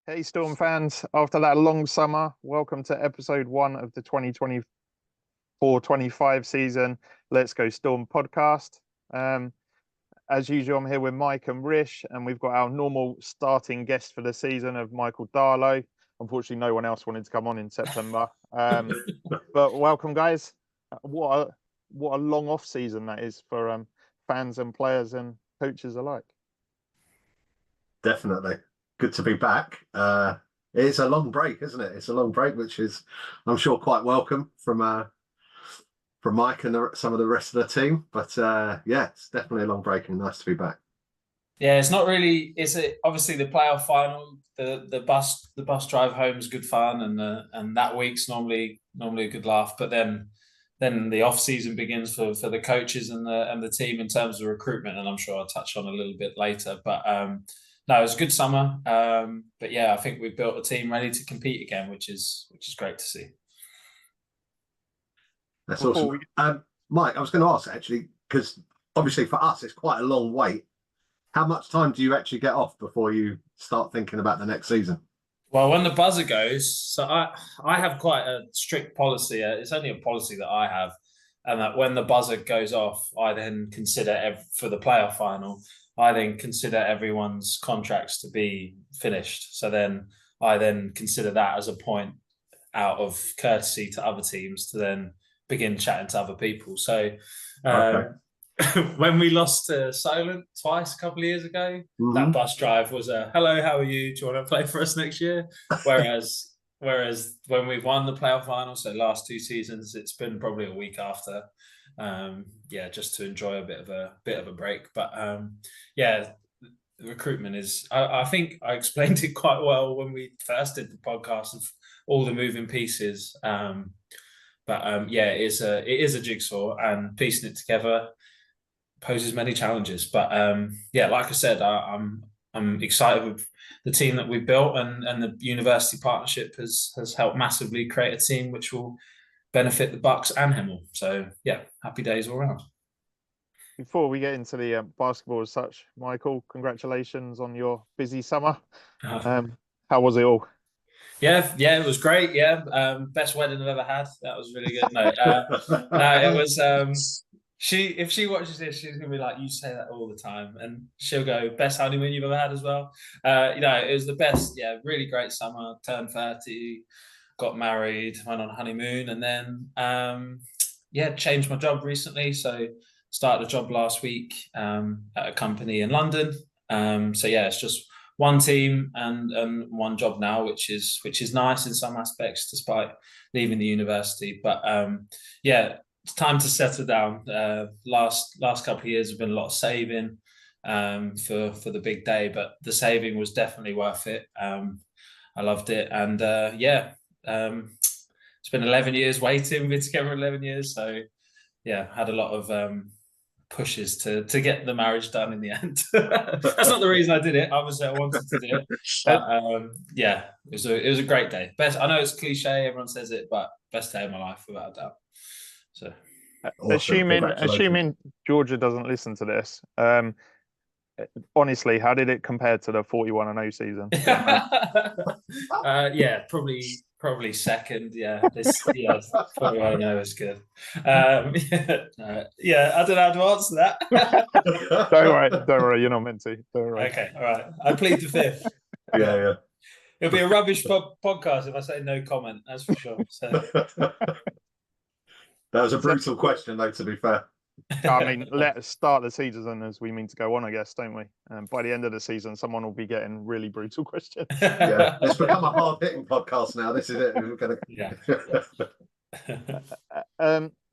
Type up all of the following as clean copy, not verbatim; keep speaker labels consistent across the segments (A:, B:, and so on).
A: Hey, Storm fans, after that long summer, welcome to episode 1 of the 2024-25 season. Let's Go Storm podcast. As usual, I'm here with Mike and Rish, and we've got our normal starting guest for the season of Michael Darlow. Unfortunately, no one else wanted to come on in September. But welcome, guys. What a long off season that is for fans and players and coaches alike.
B: Definitely. Good to be back. It's a long break, isn't it? It's a long break, which is, I'm sure, quite welcome from Mike and some of the rest of the team. But yeah, it's definitely a long break and nice to be back.
C: Yeah, it's not really. Obviously the playoff final? The bus drive home is good fun, and that week's normally a good laugh. But then the off season begins for the coaches and the team in terms of recruitment, and I'm sure I'll touch on a little bit later. But no, it was a good summer. But yeah, I think we've built a team ready to compete again, which is great to see.
B: That's awesome. Mike, I was going to ask actually, because obviously for us it's quite a long wait. How much time do you actually get off before you start thinking about the next season?
C: Well, when the buzzer goes, so I have quite a strict policy. It's only a policy that I have, and that when the buzzer goes off, I then consider for the playoff final. I then consider everyone's contracts to be finished. So then I consider that as a point out of courtesy to other teams to then begin chatting to other people. So when we lost to Solent twice a couple of years ago, that bus drive was a, hello, how are you? Do you want to play for us next year? Whereas when we've won the playoff final, so last 2 seasons, it's been probably a week after. Just to enjoy a bit of a break. But the recruitment is, I think I explained it quite well when we first did the podcast of all the moving pieces. It is a jigsaw, and piecing it together poses many challenges. But like I said, I'm excited with the team that we've built, and the university partnership has helped massively create a team which will benefit the Bucks and Hemel. So yeah, happy days all around.
A: Before we get into the basketball as such, Michael, congratulations on your busy summer. How was it all?
C: Yeah, it was great. Yeah, best wedding I've ever had. That was really good. No, it was. If she watches this, she's gonna be like, "You say that all the time," and she'll go, "Best honeymoon you've ever had as well." It was the best. Yeah, really great summer. Turned 30. Got married, went on honeymoon, and then changed my job recently. So started a job last week at a company in London. It's just one team and one job now, which is nice in some aspects, despite leaving the university. But it's time to settle down. Last couple of years have been a lot of saving for the big day, but the saving was definitely worth it. I loved it, and it's been 11 years waiting. We've been together 11 years. So yeah, had a lot of pushes to get the marriage done in the end. That's not the reason I did it. Obviously I wanted to do it. But it was a great day. Best, I know it's cliche, everyone says it, but best day of my life without a doubt. So
A: assuming Georgia doesn't listen to this, honestly, how did it compare to the 41-0 season?
C: Probably second. Yeah, 41-0 is good. I don't know how to answer that.
A: Don't worry, you're not meant to. Don't worry.
C: Okay, all right. I plead the fifth.
B: Yeah.
C: It'll be a rubbish podcast if I say no comment. That's for sure. So.
B: That was a brutal question, though, to be fair.
A: I mean, let's start the season as we mean to go on, I guess, don't we? By the end of the season, someone will be getting really brutal questions.
B: Yeah, it's become a hard-hitting podcast now. This is it. We're gonna...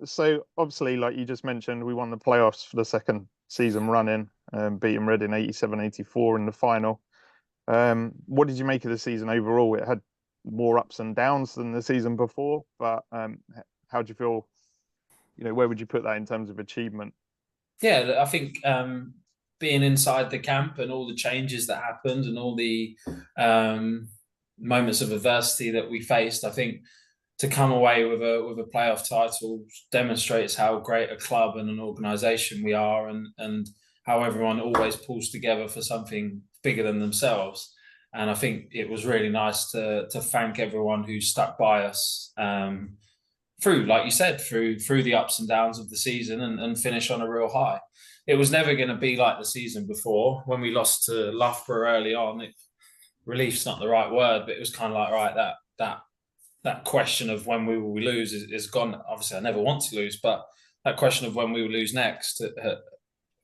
A: So obviously, like you just mentioned, we won the playoffs for the second season running, beating Reading 87-84 in the final. What did you make of the season overall? It had more ups and downs than the season before, but how do you feel? Where would you put that in terms of achievement?
C: Yeah, I think being inside the camp and all the changes that happened and all the moments of adversity that we faced, I think to come away with a playoff title demonstrates how great a club and an organisation we are, and how everyone always pulls together for something bigger than themselves. And I think it was really nice to thank everyone who stuck by us through, like you said, through the ups and downs of the season, and finish on a real high. It was never going to be like the season before when we lost to Loughborough early on. Relief's not the right word, but it was kind of like, right, that question of when we will lose is gone. Obviously, I never want to lose, but that question of when we will lose next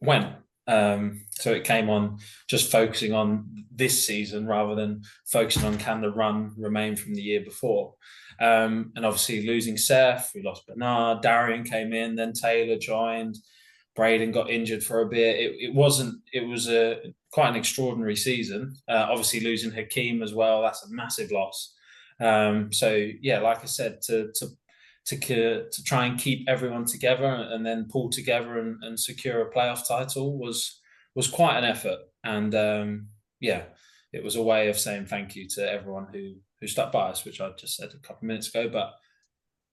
C: went. So it came on just focusing on this season rather than focusing on can the run remain from the year before. And obviously losing Seth, we lost Bernard, Darian came in, then Taylor joined, Braden got injured for a bit. It was quite an extraordinary season. Obviously losing Hakeem as well, that's a massive loss. So yeah, like I said, to try and keep everyone together and then pull together and secure a playoff title was quite an effort. And yeah, it was a way of saying thank you to everyone who stuck by us, which I just said a couple of minutes ago. But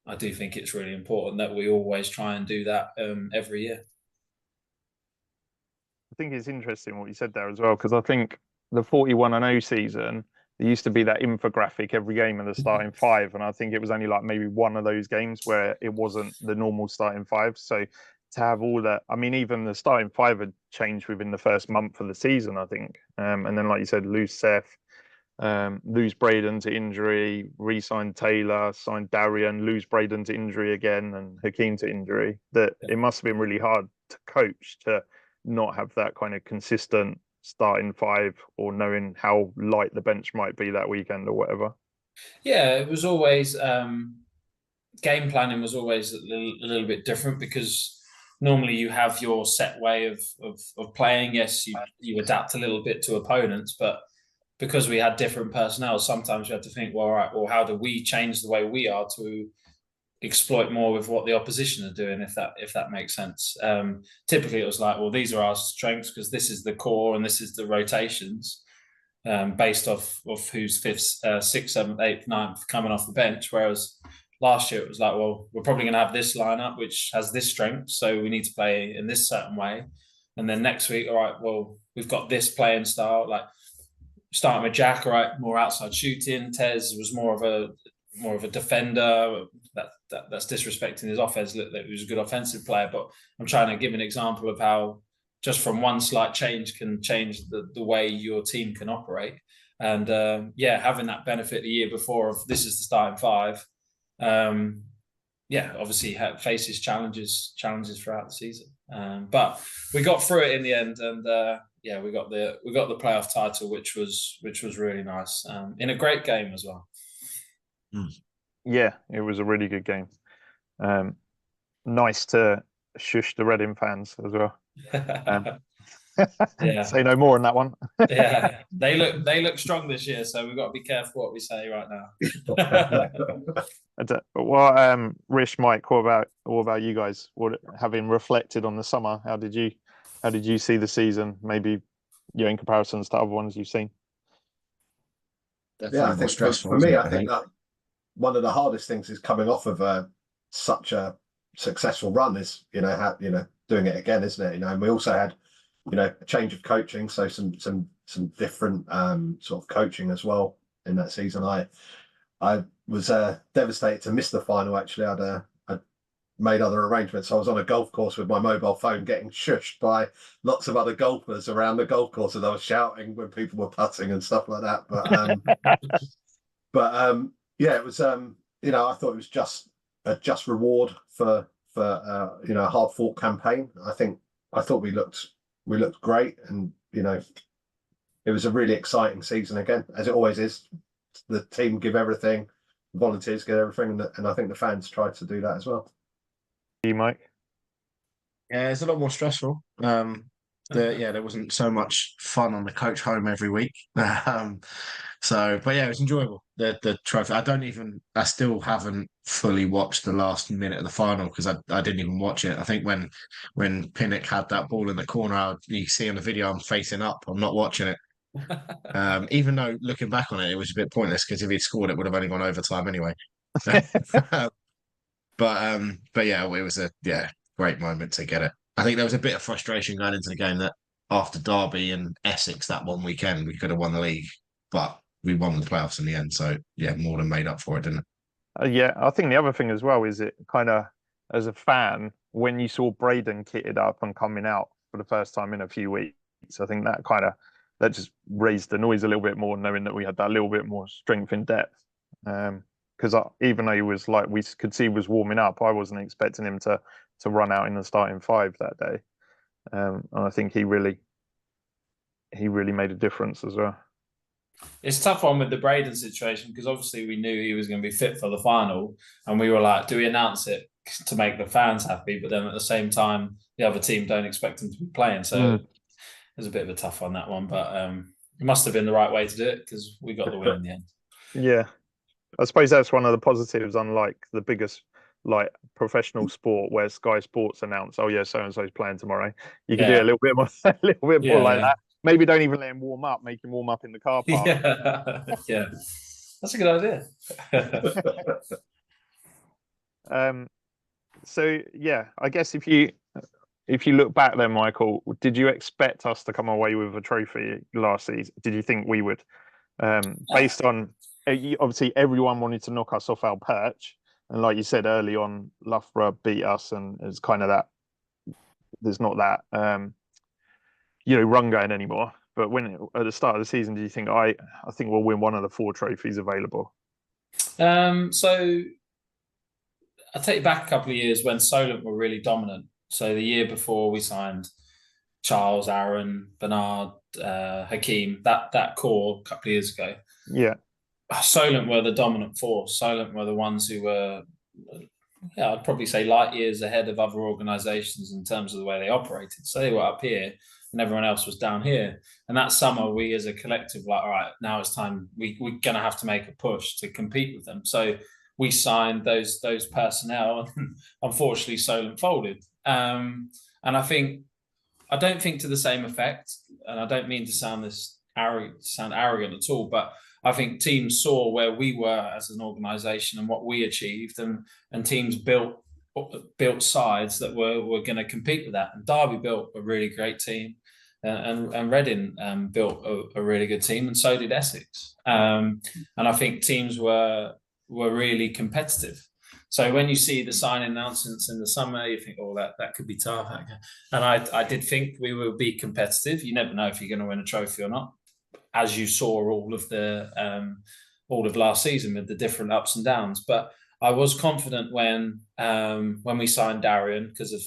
C: I do think it's really important that we always try and do that every year.
A: I think it's interesting what you said there as well, because I think the 41-0 season, there used to be that infographic every game of the starting five, and I think it was only like maybe one of those games where it wasn't the normal starting five. So to have all that, I mean, even the starting five had changed within the first month of the season, I think. And then, like you said, lose Seth, lose Braden to injury, re-sign Taylor, sign Darian, lose Braden to injury again, and Hakeem to injury. That it must have been really hard to coach to not have that kind of consistent starting five, or knowing how light the bench might be that weekend or whatever.
C: Yeah, it was always game planning was always a little bit different, because normally you have your set way of playing. Yes, you adapt a little bit to opponents, but because we had different personnel, sometimes we had to think, well, all right, well, how do we change the way we are to exploit more with what the opposition are doing, if that makes sense. Typically it was like, well, these are our strengths because this is the core and this is the rotations, based off of who's fifth, sixth, seventh, eighth, ninth coming off the bench. Whereas last year it was like, well, we're probably going to have this lineup which has this strength, so we need to play in this certain way. And then next week, all right, well, we've got this playing style, like starting with Jack, all right, more outside shooting. Tez was more of a defender. That's disrespecting his offense. That he was a good offensive player, but I'm trying to give an example of how just from one slight change can change the way your team can operate. And having that benefit the year before of this is the starting five, obviously faces challenges throughout the season. But we got through it in the end, and we got the playoff title, which was really nice, in a great game as well.
A: Yeah, it was a really good game. Nice to shush the Reading fans as well. Say no more on that one.
C: Yeah, they look strong this year, so we've got to be careful what we say right now.
A: Well, Rish, Mike, what about you guys? Having reflected on the summer, how did you see the season? Maybe in comparisons to other ones you've seen.
B: Definitely I think stressful, for me, I think that one of the hardest things is coming off of such a successful run is doing it again, isn't it? And we also had a change of coaching, so some different sort of coaching as well in that season. I was devastated to miss the final. Actually, I'd made other arrangements. I was on a golf course with my mobile phone getting shushed by lots of other golfers around the golf course, and I was shouting when people were putting and stuff like that. But it was I thought it was just a just reward for a hard fought campaign. I thought we looked great, and it was a really exciting season again, as it always is. The team give everything, the volunteers give everything, and I think the fans tried to do that as well.
A: You, Mike?
D: Yeah, it's a lot more stressful. There wasn't so much fun on the coach home every week. But it was enjoyable. The trophy. I still haven't fully watched the last minute of the final because I didn't even watch it. I think when Pinnock had that ball in the corner, you see on the video I'm facing up. I'm not watching it. Even though looking back on it, it was a bit pointless because if he'd scored, it would have only gone overtime anyway. But it was a great moment to get it. I think there was a bit of frustration going into the game that after Derby and Essex that one weekend, we could have won the league but we won the playoffs in the end. So yeah, more than made up for it, didn't it?
A: Yeah, I think the other thing as well is it kind of, as a fan, when you saw Braden kitted up and coming out for the first time in a few weeks, I think that just raised the noise a little bit more, knowing that we had that little bit more strength in depth. Because even though he was like, we could see he was warming up, I wasn't expecting him to run out in the starting five that day. And I think he really made a difference as well.
C: It's a tough one with the Braden situation because obviously we knew he was going to be fit for the final, and we were like, do we announce it to make the fans happy? But then at the same time, the other team don't expect him to be playing. So it was a bit of a tough one, that one. But it must have been the right way to do it because we got the win in the end.
A: Yeah. I suppose that's one of the positives, unlike the biggest professional sport where Sky Sports announce, oh yeah, so and so's playing tomorrow. You can do it a little bit more, that. Maybe don't even let him warm up. Make him warm up in the car park.
C: Yeah, that's a good idea.
A: So yeah, I guess if you look back then, Michael, did you expect us to come away with a trophy last season? Did you think we would? Based on obviously everyone wanted to knock us off our perch, and like you said early on, Loughborough beat us, and it's kind of that there's not that run going anymore. But at the start of the season, do you think I think we'll win one of the 4 trophies available?
C: So I'll take you back a couple of years when Solent were really dominant. So the year before we signed Charles, Aaron, Bernard, Hakeem, that core a couple of years ago.
A: Yeah.
C: Solent were the dominant force. Solent were the ones who were, I'd probably say light years ahead of other organisations in terms of the way they operated. So they were up here and everyone else was down here. And that summer, we as a collective, like, all right, now it's time. We're going to have to make a push to compete with them. So we signed those personnel, and unfortunately, Solent folded. And I don't think to the same effect, and I don't mean to sound arrogant at all, but I think teams saw where we were as an organisation and what we achieved, and teams built sides that were going to compete with that. And Derby built a really great team, and Reading built a really good team, and so did Essex. And I think teams were really competitive. So when you see the signing announcements in the summer, you think, oh, that could be tough. And I did think we will be competitive. You never know if you're going to win a trophy or not, as you saw all of last season with the different ups and downs. But I was confident when we signed Darian because of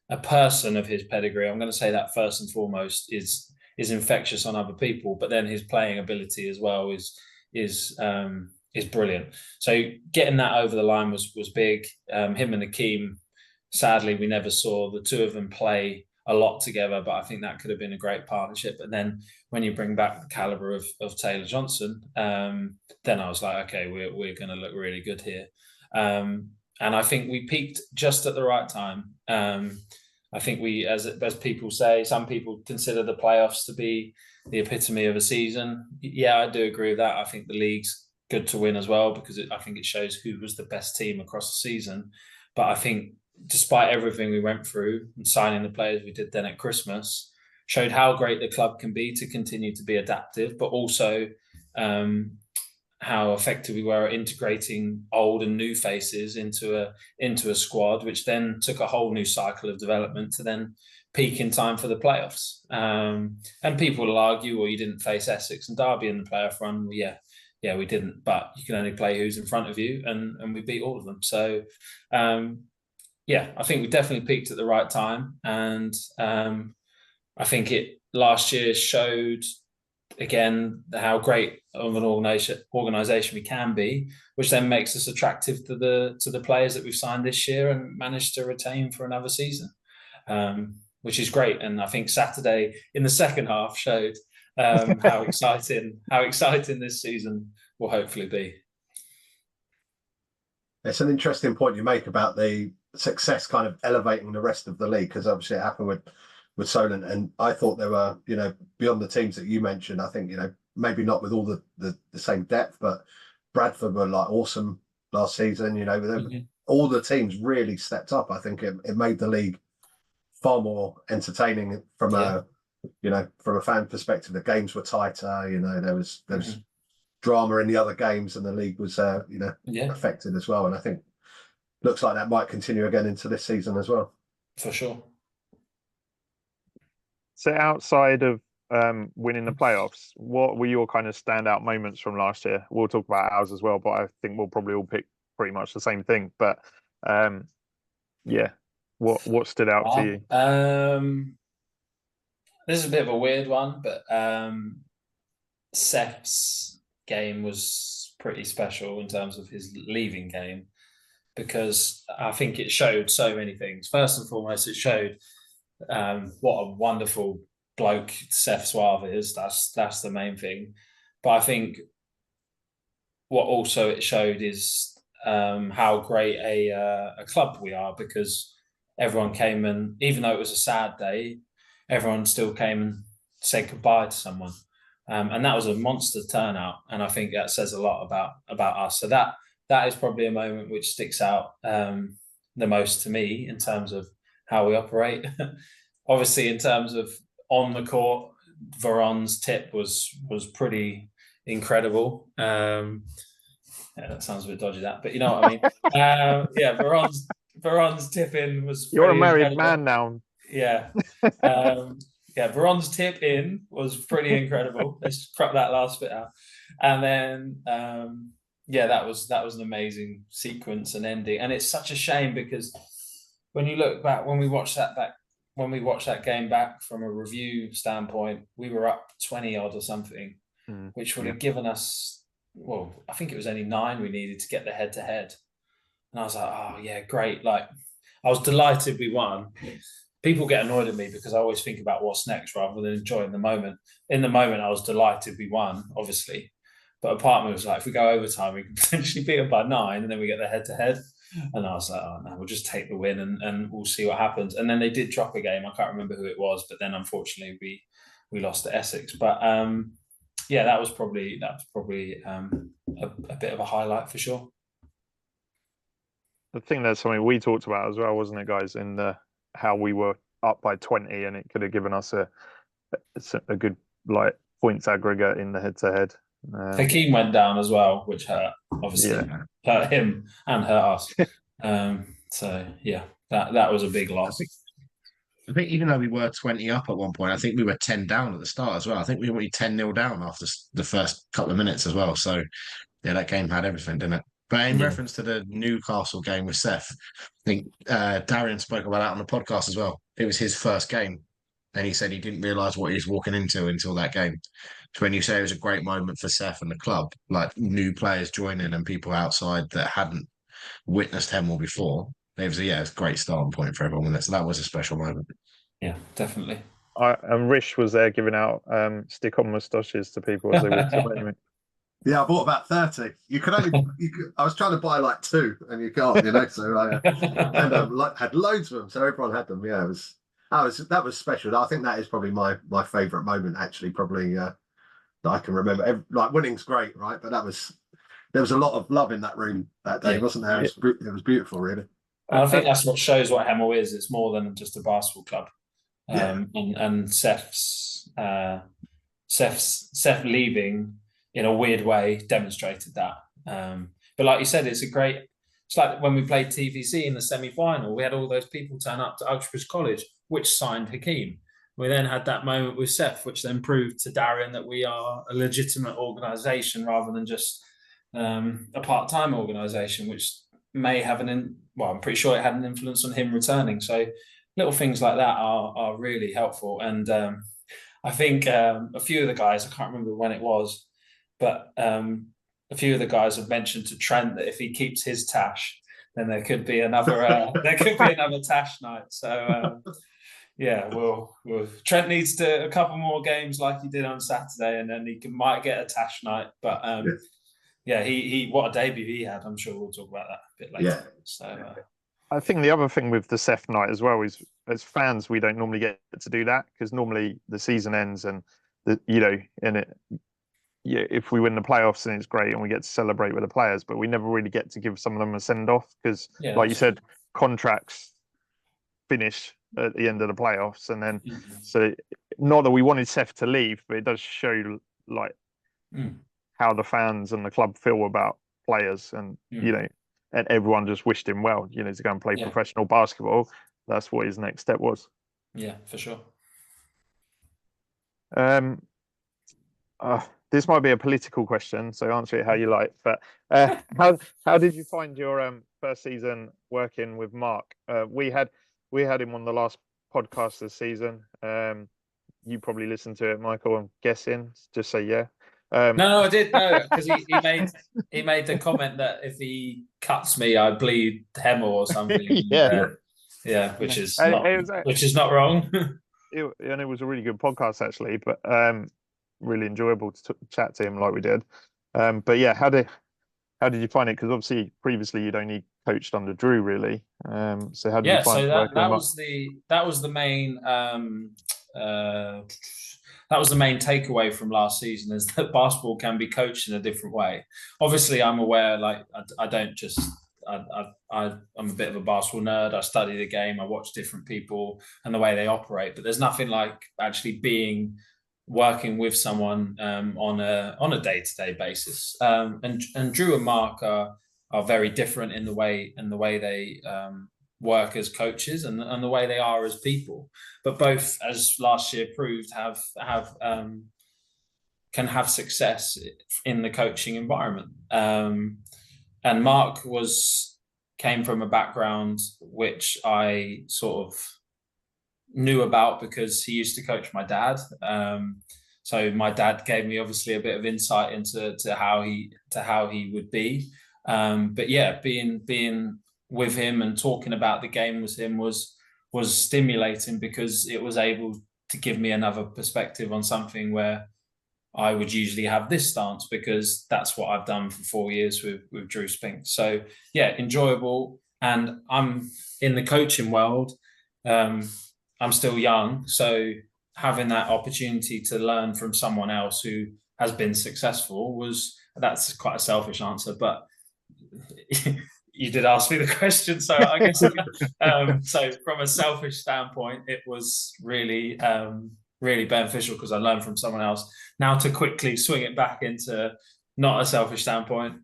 C: a person of his pedigree. I'm going to say that first and foremost is infectious on other people, but then his playing ability as well is brilliant. So getting that over the line was big. Him and Hakeem, sadly, we never saw the two of them play a lot together, but I think that could have been a great partnership. But then when you bring back the caliber of Taylor Johnson, then I was like, okay, we're going to look really good here. And I think we peaked just at the right time. I think we, as people say, some people consider the playoffs to be the epitome of a season. Yeah, I do agree with that. I think the league's good to win as well because I think it shows who was the best team across the season. But I think despite everything we went through and signing the players we did then at Christmas, showed how great the club can be to continue to be adaptive, but also how effective we were at integrating old and new faces into a squad, which then took a whole new cycle of development to then peak in time for the playoffs. And people will argue, well, you didn't face Essex and Derby in the playoff run. Well, yeah, we didn't, but you can only play who's in front of you, and we beat all of them. So, I think we definitely peaked at the right time, and I think last year showed again how great of an organisation we can be, which then makes us attractive to the players that we've signed this year and managed to retain for another season, which is great. And I think Saturday in the second half showed how exciting this season will hopefully be.
B: It's an interesting point you make about the success kind of elevating the rest of the league, because obviously it happened with Solent, and I thought there were, beyond the teams that you mentioned, I think, maybe not with all the same depth, but Bradford were like awesome last season, all the teams really stepped up. I think it made the league far more entertaining from a you know, from a fan perspective, the games were tighter. You know, there was drama in the other games, and the league was affected as well. And I think looks like that might continue again into this season as well.
C: For sure.
A: So outside of winning the playoffs, what were your kind of standout moments from last year? We'll talk about ours as well, but I think we'll probably all pick pretty much the same thing. But what stood out to you?
C: This is a bit of a weird one, but Seth's game was pretty special in terms of his leaving game, because I think it showed so many things. First and foremost, it showed what a wonderful bloke Seth Suave is. That's the main thing. But I think what also it showed is how great a club we are, because everyone came, and even though it was a sad day, everyone still came and said goodbye to someone. And that was a monster turnout. And I think that says a lot about us. So that is probably a moment which sticks out the most to me in terms of how we operate. Obviously, in terms of on the court, Veron's tip was pretty incredible. Yeah, that sounds a bit dodgy, that, but you know what I mean. Yeah, Veron's tip in was.
A: You're a married
C: incredible.
A: man now.
C: Yeah. Yeah, Veron's tip in was pretty incredible. Let's crop that last bit out. And then that was an amazing sequence and ending. And it's such a shame, because when you look back, when we watched that game back from a review standpoint, we were up 20 odd or something, which would have given us, well, I think it was only 9 we needed to get the head to head. And I was like, oh yeah, great. Like, I was delighted we won. People get annoyed at me because I always think about what's next rather than enjoying the moment. In the moment, I was delighted we won, obviously. But a part of me was like, if we go overtime, we can potentially beat them by 9, and then we get the head-to-head. And I was like, oh, no, we'll just take the win and we'll see what happens. And then they did drop a game. I can't remember who it was, but then unfortunately we lost to Essex. But that was probably a bit of a highlight for sure.
A: I think that's something we talked about as well, wasn't it, guys? In how we were up by 20, and it could have given us a good like points aggregate in the head-to-head.
C: KitKing went down as well, which hurt, obviously. Hurt him and hurt us. So yeah, that was a big loss.
D: I think even though we were 20 up at one point, I think we were 10 down at the start as well. I think we were 10-0 down after the first couple of minutes as well. So yeah, that game had everything, didn't it? But in reference to the Newcastle game with Seth, I think Darian spoke about that on the podcast as well. It was his first game, and he said he didn't realise what he was walking into until that game. So when you say it was a great moment for Seth and the club, like new players joining and people outside that hadn't witnessed Hemel before, it was a great starting point for everyone. So that was a special moment.
C: Yeah, definitely.
A: And Rish was there giving out stick-on moustaches to people as they walked away.
B: Yeah, I bought about 30. I was trying to buy like 2, and you can't, So I had loads of them, so everyone had them. Yeah, that was special. I think that is probably my favourite moment, actually. Probably that I can remember. Like, winning's great, right? But there was a lot of love in that room that day, wasn't there? It was beautiful, really.
C: I think that's what shows what Hemel is. It's more than just a basketball club. And Seth leaving in a weird way demonstrated that. But like you said, it's like when we played TVC in the semi-final, we had all those people turn up to Uxbridge College, which signed Hakeem. We then had that moment with Seth, which then proved to Darren that we are a legitimate organisation rather than just a part-time organisation, which may have I'm pretty sure it had an influence on him returning. So little things like that are really helpful. And I think a few of the guys, I can't remember when it was, but a few of the guys have mentioned to Trent that if he keeps his tash, then there could be another tash night. So Trent needs a couple more games like he did on Saturday, and then he might get a tash night. But he what a debut he had. I'm sure we'll talk about that a bit later. Yeah. So
A: I think the other thing with the Seth night as well is, as fans, we don't normally get to do that, because normally the season ends and if we win the playoffs, then it's great and we get to celebrate with the players, but we never really get to give some of them a send off because, like you said, contracts finish at the end of the playoffs, and then so not that we wanted Seth to leave, but it does show like how the fans and the club feel about players, and you know, and everyone just wished him well, you know, to go and play professional basketball. That's what his next step was.
C: Yeah, for sure.
A: This might be a political question, so answer it how you like. But how did you find your first season working with Mark? We had him on the last podcast this season. You probably listened to it, Michael. I'm guessing. Just say yeah.
C: No, I did know, because he made the comment that if he cuts me, I bleed Hemel or something. Which is not wrong.
A: And it was a really good podcast actually, but really enjoyable to chat to him like we did. But yeah, how did you find it? Because obviously previously you'd only coached under Drew, really. So how did you find
C: so that was the main that was the main takeaway from last season, is that basketball can be coached in a different way. Obviously, I'm aware, like I don't just I'm a bit of a basketball nerd. I study the game. I watch different people and the way they operate. But there's nothing like actually working with someone on a day-to-day basis. And Drew and Mark are very different in the way they work as coaches and the way they are as people. But both, as last year proved, can have success in the coaching environment. And Mark came from a background which I sort of knew about because he used to coach my dad. So my dad gave me obviously a bit of insight into how he would be. But yeah, being with him and talking about the game with him was stimulating, because it was able to give me another perspective on something where I would usually have this stance, because that's what I've done for 4 years with Drew Spink. So yeah, enjoyable. And I'm in the coaching world. I'm still young, so having that opportunity to learn from someone else who has been successful that's quite a selfish answer, but you did ask me the question, so I guess so from a selfish standpoint, it was really really beneficial, because I learned from someone else. Now, to quickly swing it back into not a selfish standpoint,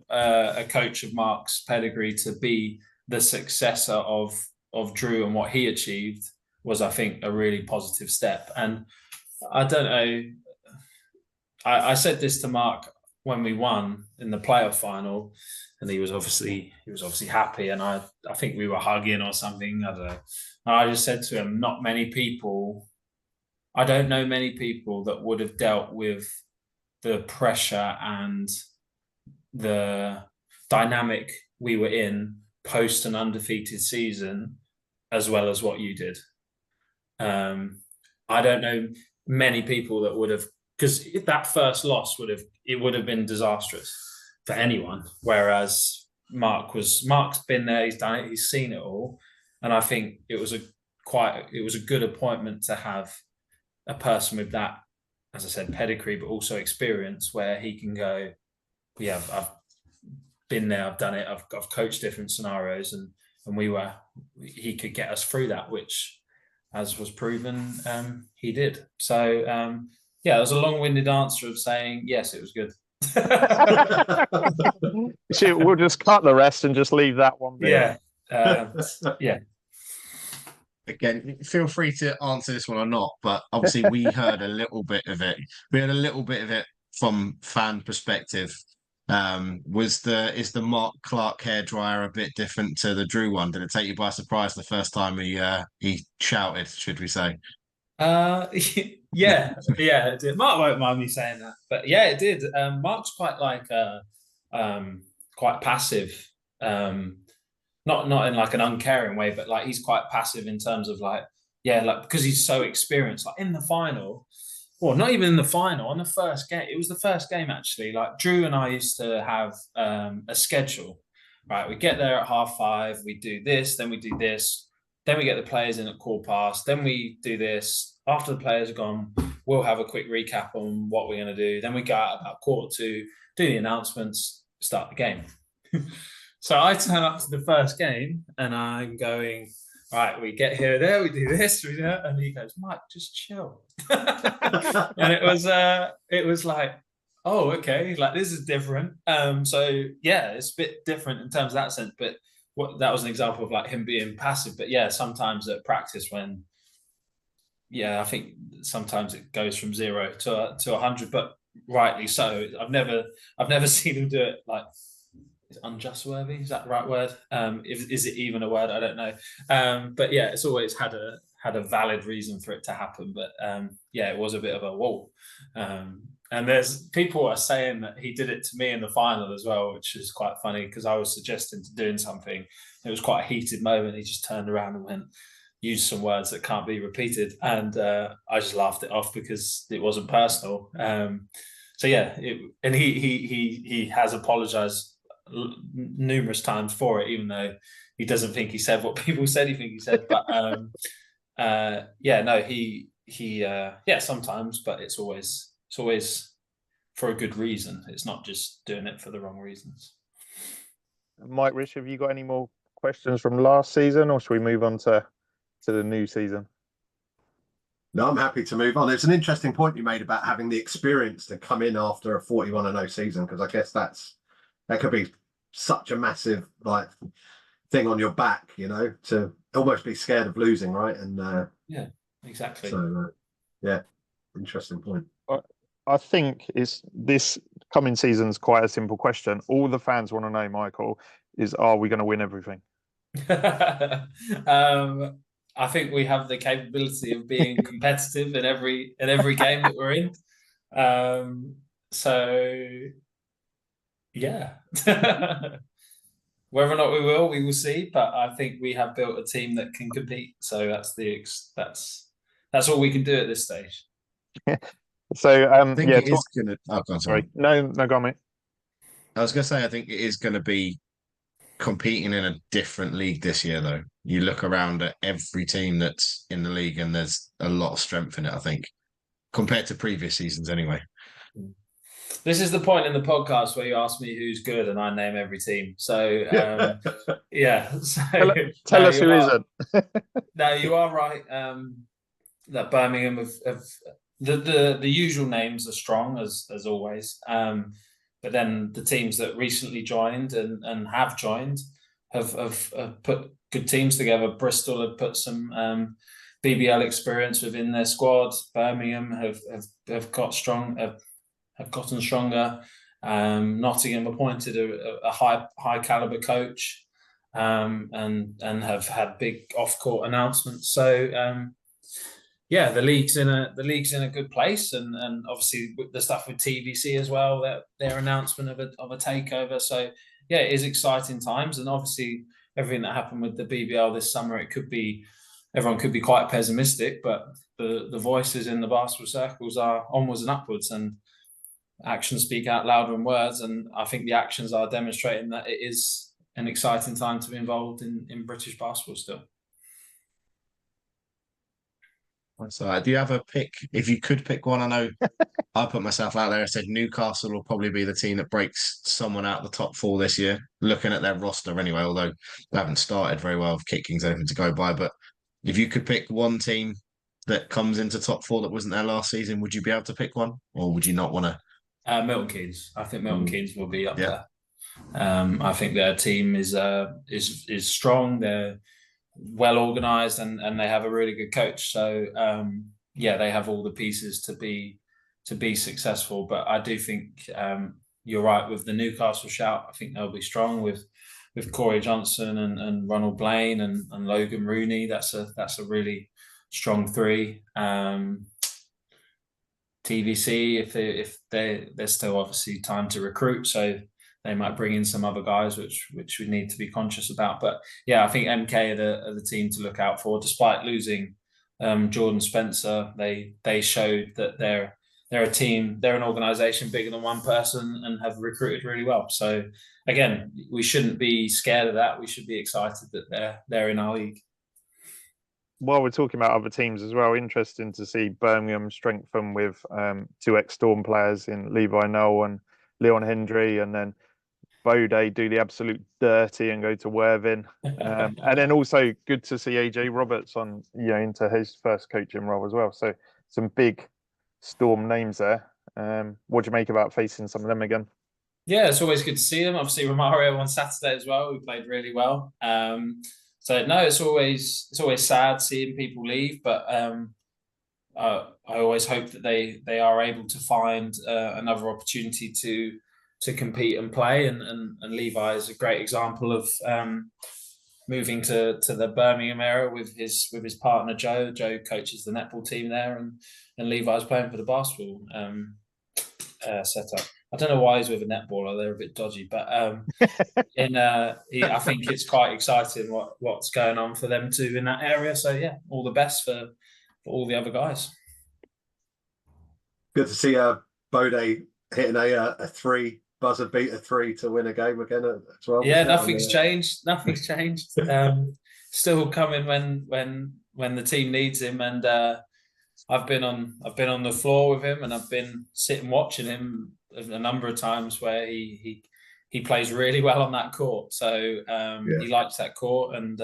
C: a coach of Mark's pedigree to be the successor of Drew and what he achieved was, I think, a really positive step. And I don't know, I said this to Mark when we won in the playoff final, and he was obviously happy, and I think we were hugging or something, I don't know. And I just said to him, I don't know many people that would have dealt with the pressure and the dynamic we were in post an undefeated season as well as what you did. I don't know many people that would have, because that first loss would have been disastrous for anyone. Whereas Mark's been there, he's done it, he's seen it all, and I think it was a good appointment to have a person with that, as I said, pedigree, but also experience, where he can go, yeah, I've been there, I've done it, I've coached different scenarios, and he could get us through that, which, as was proven, he did. So yeah, it was a long-winded answer of saying yes, it was good.
A: So we'll just cut the rest and just leave that one bit.
C: Yeah.
D: Again, feel free to answer this one or not, but obviously we heard a little bit of it. We had a little bit of it from fan perspective. Is the Mark Clark hairdryer a bit different to the Drew one? Did it take you by surprise the first time he shouted, should we say?
C: Yeah, it did. Mark won't mind me saying that, but yeah, it did. Mark's quite quite passive. Not in like an uncaring way, but like he's quite passive in terms of because he's so experienced. Like in the final, well, not even in the final, on the first game, it was the first game actually. Like Drew and I used to have a schedule, right? We get there at 5:30, we do this, then we do this, then we get the players in at 5:15, then we do this. After the players are gone, we'll have a quick recap on what we're going to do. Then we go out about 1:45, do the announcements, start the game. So I turn up to the first game and I'm going, right, we get here, there, we do this, and he goes, Mike, just chill. And it was like, oh, okay, like this is different. So yeah, it's a bit different in terms of that sense. But that was an example of like him being passive. But yeah, sometimes at practice when, I think sometimes it goes from 0 to 100, but rightly so. I've never seen him do it like, is unjustworthy, is that the right word? Is it even a word? I don't know. But yeah, it's always had a valid reason for it to happen. But it was a bit of a whoa. And there's people are saying that he did it to me in the final as well, which is quite funny because I was suggesting to doing something. It was quite a heated moment. He just turned around and went, use some words that can't be repeated. And I just laughed it off because it wasn't personal. So yeah, and he has apologized numerous times for it, even though he doesn't think he said what people said he said. But he sometimes, but it's always for a good reason. It's not just doing it for the wrong reasons.
A: Mike, Rich, have you got any more questions from last season, or should we move on to the new season?
B: No, I'm happy to move on. It's an interesting point you made about having the experience to come in after a 41-0 season, because I guess that could be such a massive like thing on your back, to almost be scared of losing, right? And
C: yeah, exactly.
B: So interesting point.
A: I think this coming season's quite a simple question. All the fans want to know, Michael, is are we going to win everything?
C: I think we have the capability of being competitive in every game that we're in. So yeah. Whether or not we will see. But I think we have built a team that can compete. So that's all we can do at this stage.
A: So
D: I think it is going to. Oh, God,
A: sorry. No, go on, mate.
D: I was going to say, I think it is going to be competing in a different league this year, though. You look around at every team that's in the league, and there's a lot of strength in it, I think, compared to previous seasons, anyway.
C: This is the point in the podcast where you ask me who's good, and I name every team. So yeah. So,
A: tell us who isn't.
C: No, you are right. That Birmingham have the usual names are strong as always. But then the teams that recently joined and have joined have put good teams together. Bristol have put some BBL experience within their squad. Birmingham have gotten stronger. Nottingham appointed a high caliber coach and have had big off court announcements. So the league's in a good place, and obviously the stuff with TVC as well, their announcement of a takeover. So yeah, it is exciting times, and obviously everything that happened with the BBL this summer, everyone could be quite pessimistic, but the voices in the basketball circles are onwards and upwards, and actions speak out louder than words. And I think the actions are demonstrating that it is an exciting time to be involved in British basketball still.
D: So, do you have a pick? If you could pick one, I know I put myself out there. I said Newcastle will probably be the team that breaks someone out the top 4 this year, looking at their roster anyway, although they haven't started very well. If KitKing's anything to go by. But if you could pick one team that comes into top 4 that wasn't there last season, would you be able to pick one, or would you not want to?
C: Milton Keynes. I think Milton Keynes will be up there. I think their team is strong. They're well organised, and they have a really good coach. So they have all the pieces to be successful. But I do think you're right with the Newcastle shout. I think they'll be strong with Corey Johnson and Ronald Blaine and Logan Rooney. That's a really strong 3. TVC, if there's still obviously time to recruit, so they might bring in some other guys, which we need to be conscious about. But yeah, I think MK are the team to look out for. Despite losing Jordan Spencer, they showed that they're a team, they're an organisation bigger than one person, and have recruited really well. So again, we shouldn't be scared of that. We should be excited that they're in our league.
A: While we're talking about other teams as well, interesting to see Birmingham strengthen with 2 ex-Storm players in Levi Noel and Leon Hendry, and then Bode do the absolute dirty and go to Worthing. And then also good to see AJ Roberts on, into his first coaching role as well. So some big Storm names there. What do you make about facing some of them again?
C: Yeah, it's always good to see them. Obviously, Romario on Saturday as well. We played really well. So no, it's always sad seeing people leave, but I always hope that they are able to find another opportunity to compete and play. And Levi is a great example of moving to the Birmingham area with his partner Joe. Joe coaches the netball team there, and Levi's playing for the basketball setup. I don't know why he's with a netballer; they're a bit dodgy, but I think it's quite exciting what's going on for them too in that area. So yeah, all the best for all the other guys.
B: Good to see Bode hitting a three buzzer beater three to win a game again as well.
C: Yeah, nothing's changed. Nothing's changed. Still coming when the team needs him, and I've been on the floor with him, and I've been sitting watching him a number of times where he plays really well on that court. So he likes that court, and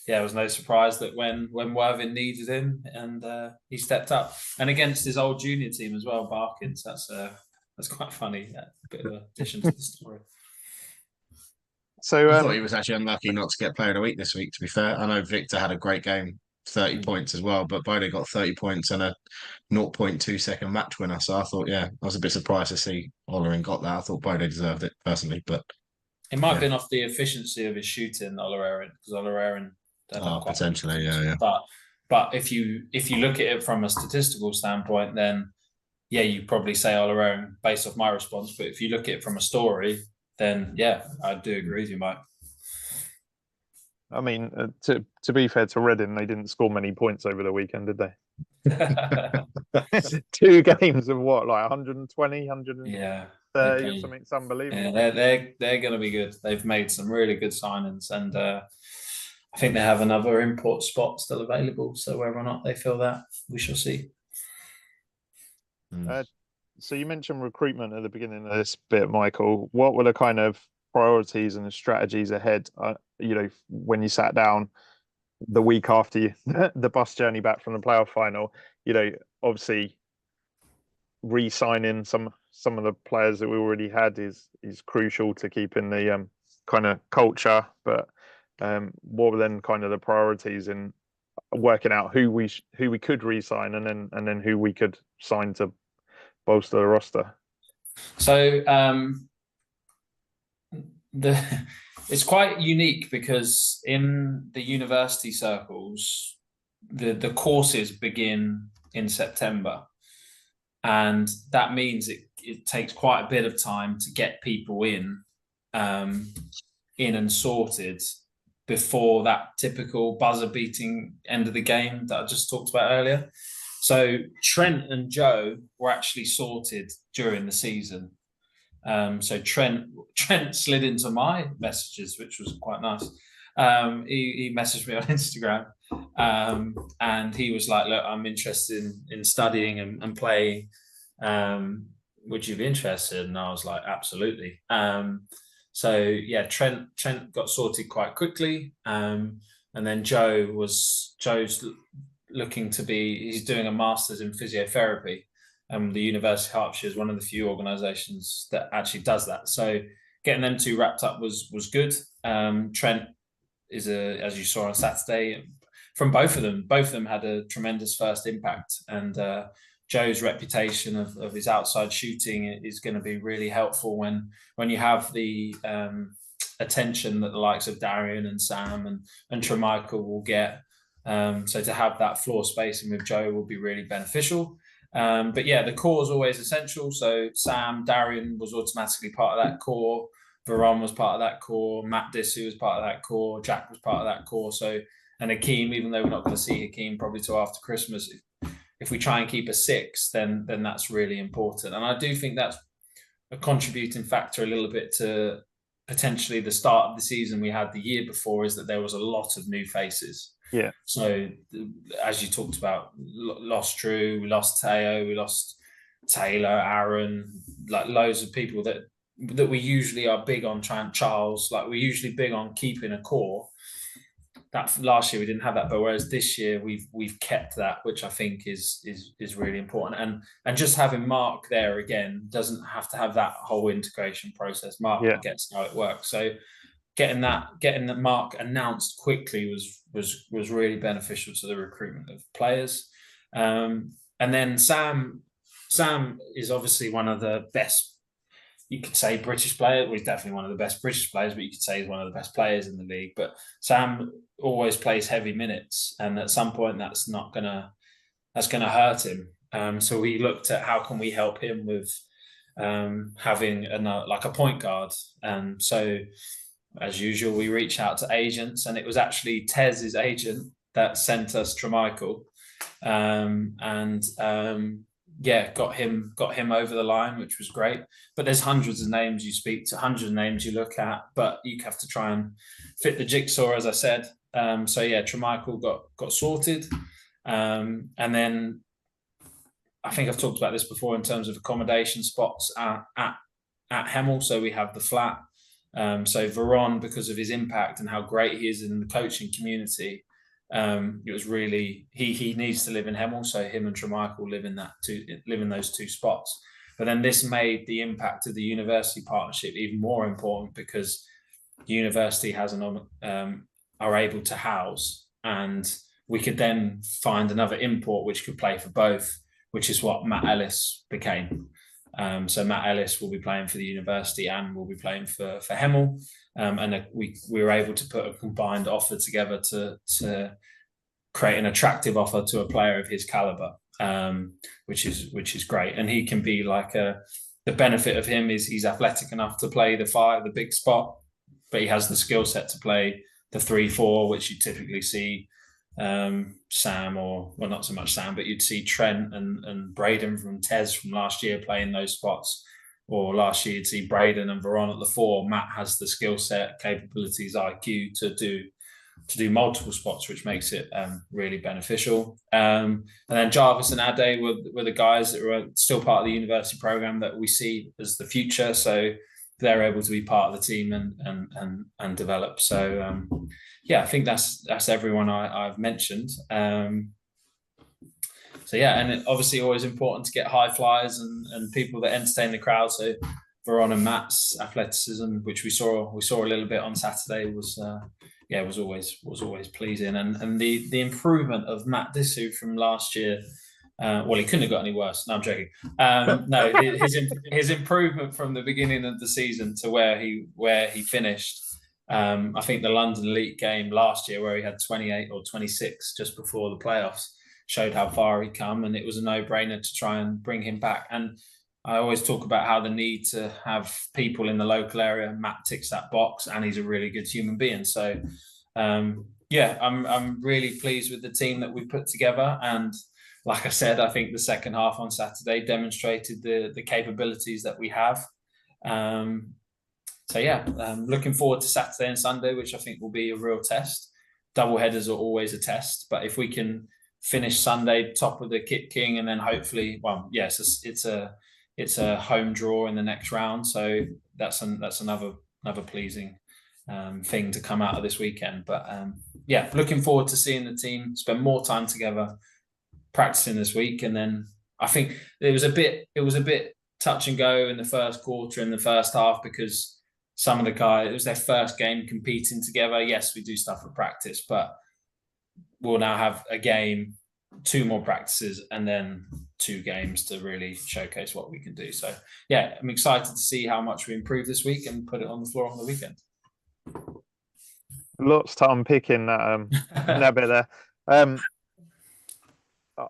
C: it was no surprise that when Worthing needed him, and he stepped up, and against his old junior team as well, Barkins. That's quite funny. A bit of an addition to the story.
A: So
D: I thought he was actually unlucky not to get Player of the Week this week. To be fair, I know Victor had a great game, 30 points as well, but Bode got 30 points and a 0.2 second match winner. So I thought, I was a bit surprised to see Olerin got that. I thought Bode deserved it personally, but
C: it might have been off the efficiency of his shooting, Olerin, because Olerin
D: potentially, yeah.
C: But if you look at it from a statistical standpoint, then you probably say Olerin based off my response. But if you look at it from a story, then I do agree with you, Mike.
A: I mean, to be fair to Reading, they didn't score many points over the weekend, did they? 2 games of what, like 120, 130 or something? It's unbelievable.
C: Yeah, they're going to be good. They've made some really good signings, and I think they have another import spot still available. So whether or not they fill that, we shall see.
A: So you mentioned recruitment at the beginning of this bit, Michael. What were the kind of priorities and the strategies ahead? When you sat down the week after the bus journey back from the playoff final, obviously re-signing some of the players that we already had is crucial to keeping the kind of culture. But what were then kind of the priorities in working out who we could re-sign and then who we could sign to bolster the roster?
C: So it's quite unique because in the university circles, the courses begin in September, and that means it takes quite a bit of time to get people in and sorted before that typical buzzer beating end of the game that I just talked about earlier. So Trent and Joe were actually sorted during the season. So Trent slid into my messages, which was quite nice. He messaged me on Instagram, and he was like, "Look, I'm interested in studying and playing. Would you be interested?" And I was like, "Absolutely." Trent got sorted quite quickly, and then Joe's looking to he's doing a master's in physiotherapy. The University of Hertfordshire is one of the few organisations that actually does that. So getting them two wrapped up was good. Trent is as you saw on Saturday, from both of them had a tremendous first impact, and Joe's reputation of his outside shooting is going to be really helpful when you have the attention that the likes of Darian and Sam and Tremichael will get. So to have that floor spacing with Joe will be really beneficial. But the core is always essential. So Sam, Darian was automatically part of that core. Veron was part of that core. Matt Dissu was part of that core. Jack was part of that core. So, and Hakeem, even though we're not going to see Hakeem probably till after Christmas, if we try and keep a 6, then that's really important. And I do think that's a contributing factor a little bit to potentially the start of the season we had the year before, is that there was a lot of new faces.
A: Yeah.
C: So as you talked about, lost Drew, we lost Teo, we lost Taylor, Aaron, like loads of people that that we usually are big on Charles, like we're usually big on keeping a core. That last year we didn't have that, but whereas this year we've kept that, which I think is really important. And just having Mark there again doesn't have to have that whole integration process. Mark gets how it works. So getting the Mark announced quickly was really beneficial to the recruitment of players. And then Sam is obviously one of the best, you could say, British player. Well, he's definitely one of the best British players, but you could say he's one of the best players in the league. But Sam always plays heavy minutes, and at some point that's gonna hurt him. So we looked at how can we help him with having like a point guard. And so, as usual, we reached out to agents, and it was actually Tez's agent that sent us Tremichael, got him over the line, which was great. But there's hundreds of names you speak to, hundreds of names you look at, but you have to try and fit the jigsaw, as I said. Tremichael got sorted, and then I think I've talked about this before in terms of accommodation spots at Hemel. So we have the flat. So Veron, because of his impact and how great he is in the coaching community, it was really he needs to live in Hemel, so him and Tremichael live in those two spots. But then this made the impact of the university partnership even more important, because the university are able to house, and we could then find another import which could play for both, which is what Matt Ellis became. So Matt Ellis will be playing for the university and will be playing for Hemel. And we were able to put a combined offer together to create an attractive offer to a player of his caliber, which is great. And he can be like the benefit of him is he's athletic enough to play the big spot, but he has the skill set to play the 3-4, which you typically see Sam, or well, not so much Sam, but you'd see Trent and Braden from Tez from last year playing those spots. Or last year you'd see Braden and Veron at the 4. Matt has the skill set, capabilities, IQ to do multiple spots, which makes it really beneficial. And then Jarvis and Ade were the guys that were still part of the university program that we see as the future. So they're able to be part of the team and develop. So I think that's everyone I've mentioned. And obviously always important to get high flyers and people that entertain the crowd. So Veron and Matt's athleticism, which we saw a little bit on Saturday, was always pleasing. And the improvement of Matt Dissou from last year, he couldn't have got any worse. No, I'm joking. His improvement from the beginning of the season to where he finished. I think the London Elite game last year, where he had 28 or 26 just before the playoffs, showed how far he'd come, and it was a no-brainer to try and bring him back. And I always talk about how the need to have people in the local area. Matt ticks that box, and he's a really good human being. So, I'm really pleased with the team that we put together. And like I said, I think the second half on Saturday demonstrated the capabilities that we have. Looking forward to Saturday and Sunday, which I think will be a real test. Double headers are always a test, but if we can finish Sunday top of the KitKing, and then hopefully, it's a home draw in the next round. So that's another pleasing thing to come out of this weekend. But looking forward to seeing the team spend more time together practicing this week. And then I think it was a bit touch and go in the first quarter, in the first half, because some of the guys, it was their first game competing together. Yes, we do stuff for practice, but we'll now have a game, 2 more practices, and then 2 games to really showcase what we can do. So, I'm excited to see how much we improve this week and put it on the floor on the weekend.
A: Lots to unpick in that bit there.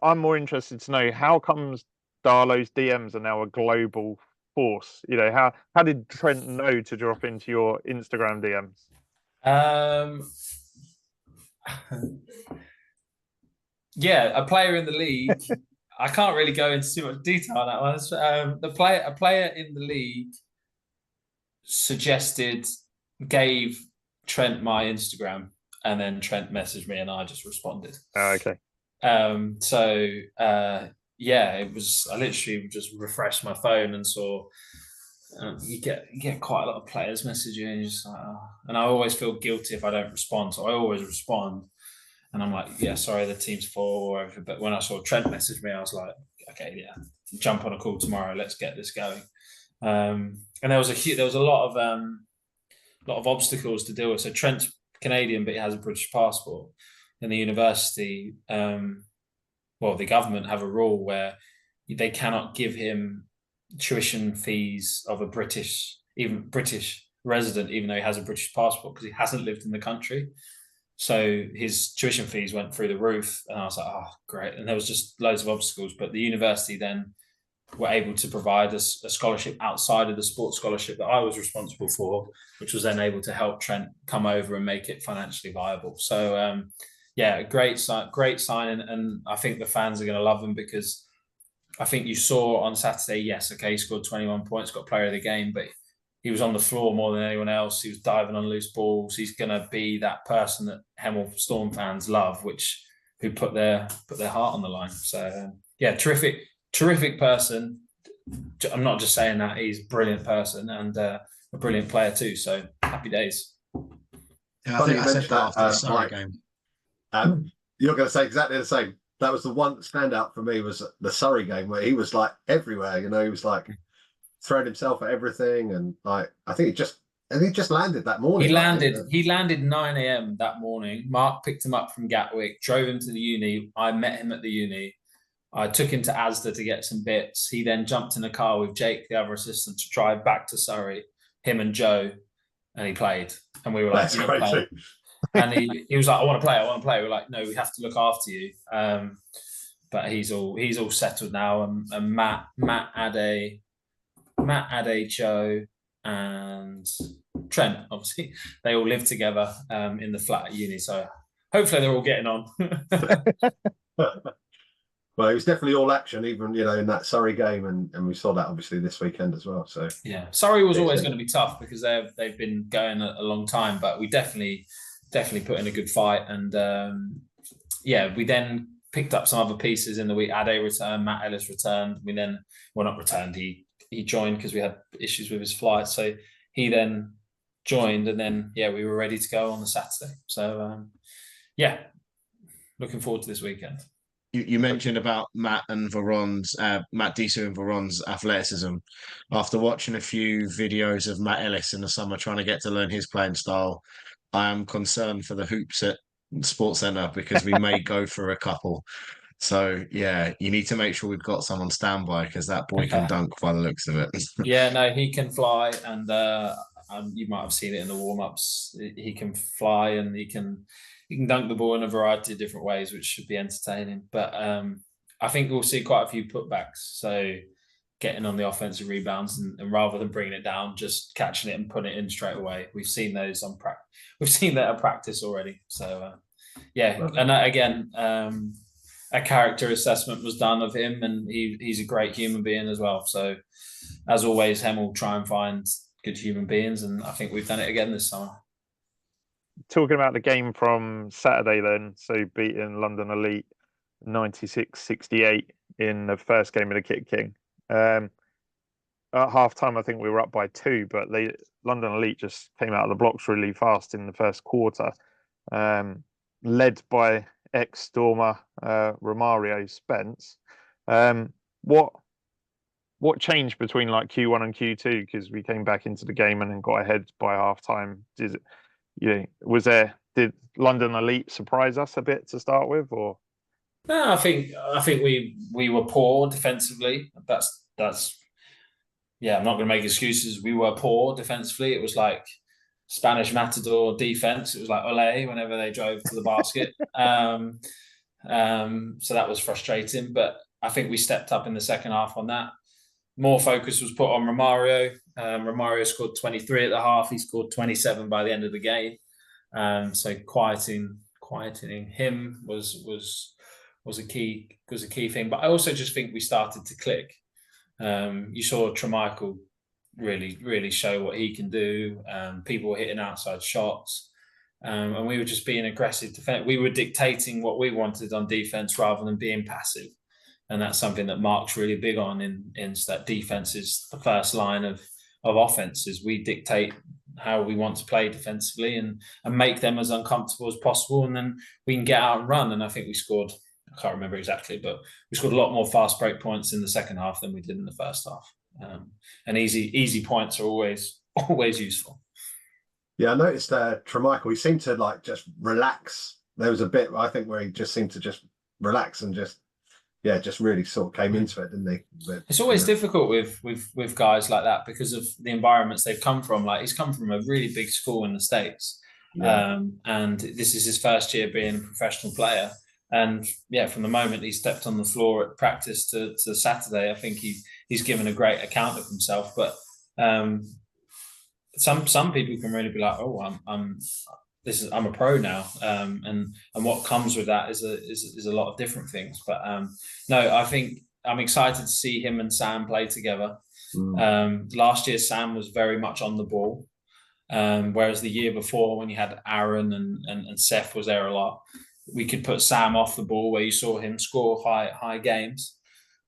A: I'm more interested to know, how comes Darlow's DMs are now a global force? You know, how did Trent know to drop into your Instagram DMs?
C: A player in the league. I can't really go into too much detail on that one. A player in the league gave Trent my Instagram, and then Trent messaged me, and I just responded.
A: Oh, okay.
C: It was. I literally just refreshed my phone and saw you get quite a lot of players messaging, and you're just like, oh. And I always feel guilty if I don't respond, so I always respond. And I'm like, yeah, sorry, the team's full or whatever. But when I saw Trent message me, I was like, okay, yeah, jump on a call tomorrow. Let's get this going. And there was a lot of obstacles to deal with. So Trent's Canadian, but he has a British passport. And the university, the government have a rule where they cannot give him tuition fees of a British resident, even though he has a British passport, because he hasn't lived in the country. So his tuition fees went through the roof, and I was like, oh, great. And there was just loads of obstacles, but the university then were able to provide us a scholarship outside of the sports scholarship that I was responsible for, which was then able to help Trent come over and make it financially viable. So, great signing. And I think the fans are going to love him, because I think you saw on Saturday, yes, okay, he scored 21 points, got player of the game, but he was on the floor more than anyone else. He was diving on loose balls. He's going to be that person that Hemel Storm fans love, who put their heart on the line. So, terrific person. I'm not just saying that, he's a brilliant person and a brilliant player too. So happy days.
D: Yeah, I think I said that after the Surrey game.
B: You're going to say exactly the same. That was the one standout for me, was the Surrey game, where he was like everywhere. You know, he was like throwing himself at everything, and like I think he just landed that morning.
C: He landed 9 a.m. that morning. Mark picked him up from Gatwick, drove him to the uni. I met him at the uni. I took him to Asda to get some bits. He then jumped in a car with Jake, the other assistant, to drive back to Surrey, him and Joe, and he played. And we were like, you play. And he was like, I want to play. We were like, no, we have to look after you. But he's all settled now. And Matt, Ade, Joe, and Trent, obviously, they all live together in the flat at uni. So hopefully they're all getting on.
B: Well, it was definitely all action, even in that Surrey game, and we saw that obviously this weekend as well. So
C: yeah, Surrey was always going to be tough because they've been going a long time, but we definitely put in a good fight, and we then picked up some other pieces in the week. Ade returned, Matt Ellis returned. We then not returned. He joined because we had issues with his flight, so he then joined, and then we were ready to go on the Saturday. So looking forward to this weekend.
D: You mentioned about Matt Disu and Veron's athleticism. After watching a few videos of Matt Ellis in the summer trying to get to learn his playing style, I am concerned for the hoops at Sports Centre, because we may go for a couple. So you need to make sure we've got someone standby, because that boy can dunk by the looks of it.
C: He can fly, and you might have seen it in the warm-ups. He can fly, and he can dunk the ball in a variety of different ways, which should be entertaining. But I think we'll see quite a few putbacks. So getting on the offensive rebounds, and rather than bringing it down, just catching it and putting it in straight away. We've seen those on practice. We've seen that at practice already. So and again, a character assessment was done of him, and he's a great human being as well. So as always, Hemel will try and find good human beings, and I think we've done it again this summer.
A: Talking about the game from Saturday then, so beating London Elite 96-68 in the first game of the KitKing. At half-time, I think we were up by 2, but London Elite just came out of the blocks really fast in the first quarter, led by ex-Stormer Romario Spence. What changed between like Q1 and Q2? Because we came back into the game and then got ahead by half-time. Did London Elite surprise us a bit to start with, or?
C: No, I think we were poor defensively. That's I'm not going to make excuses. We were poor defensively. It was like Spanish Matador defense. It was like ole whenever they drove to the basket. So that was frustrating. But I think we stepped up in the second half on that. More focus was put on Romario. Romario scored 23 at the half. He scored 27 by the end of the game. So quieting him was a key thing. But I also just think we started to click. You saw Tremichael really show what he can do. People were hitting outside shots, and we were just being aggressive defense. We were dictating what we wanted on defense rather than being passive. And that's something that Mark's really big on in that defense is the first line of of offenses. We dictate how we want to play defensively and make them as uncomfortable as possible, and then we can get out and run. And I think we scored, I can't remember exactly, but we scored a lot more fast break points in the second half than we did in the first half. And easy points are always useful.
B: Yeah, I noticed Tremichael, he seemed to like just relax. There was a bit, I think, where he just seemed to just relax and just really sort of came into it, didn't he? But,
C: it's always difficult with guys like that because of the environments they've come from. Like, he's come from a really big school in the States, and this is his first year being a professional player. And yeah, from the moment he stepped on the floor at practice to Saturday, I think he's given a great account of himself. But some people can really be like, oh, I'm a pro now, and what comes with that is a lot of different things. But no, I think I'm excited to see him and Sam play together. Last year, Sam was very much on the ball, whereas the year before, when you had Aaron and Seth was there a lot, we could put Sam off the ball, where you saw him score high games.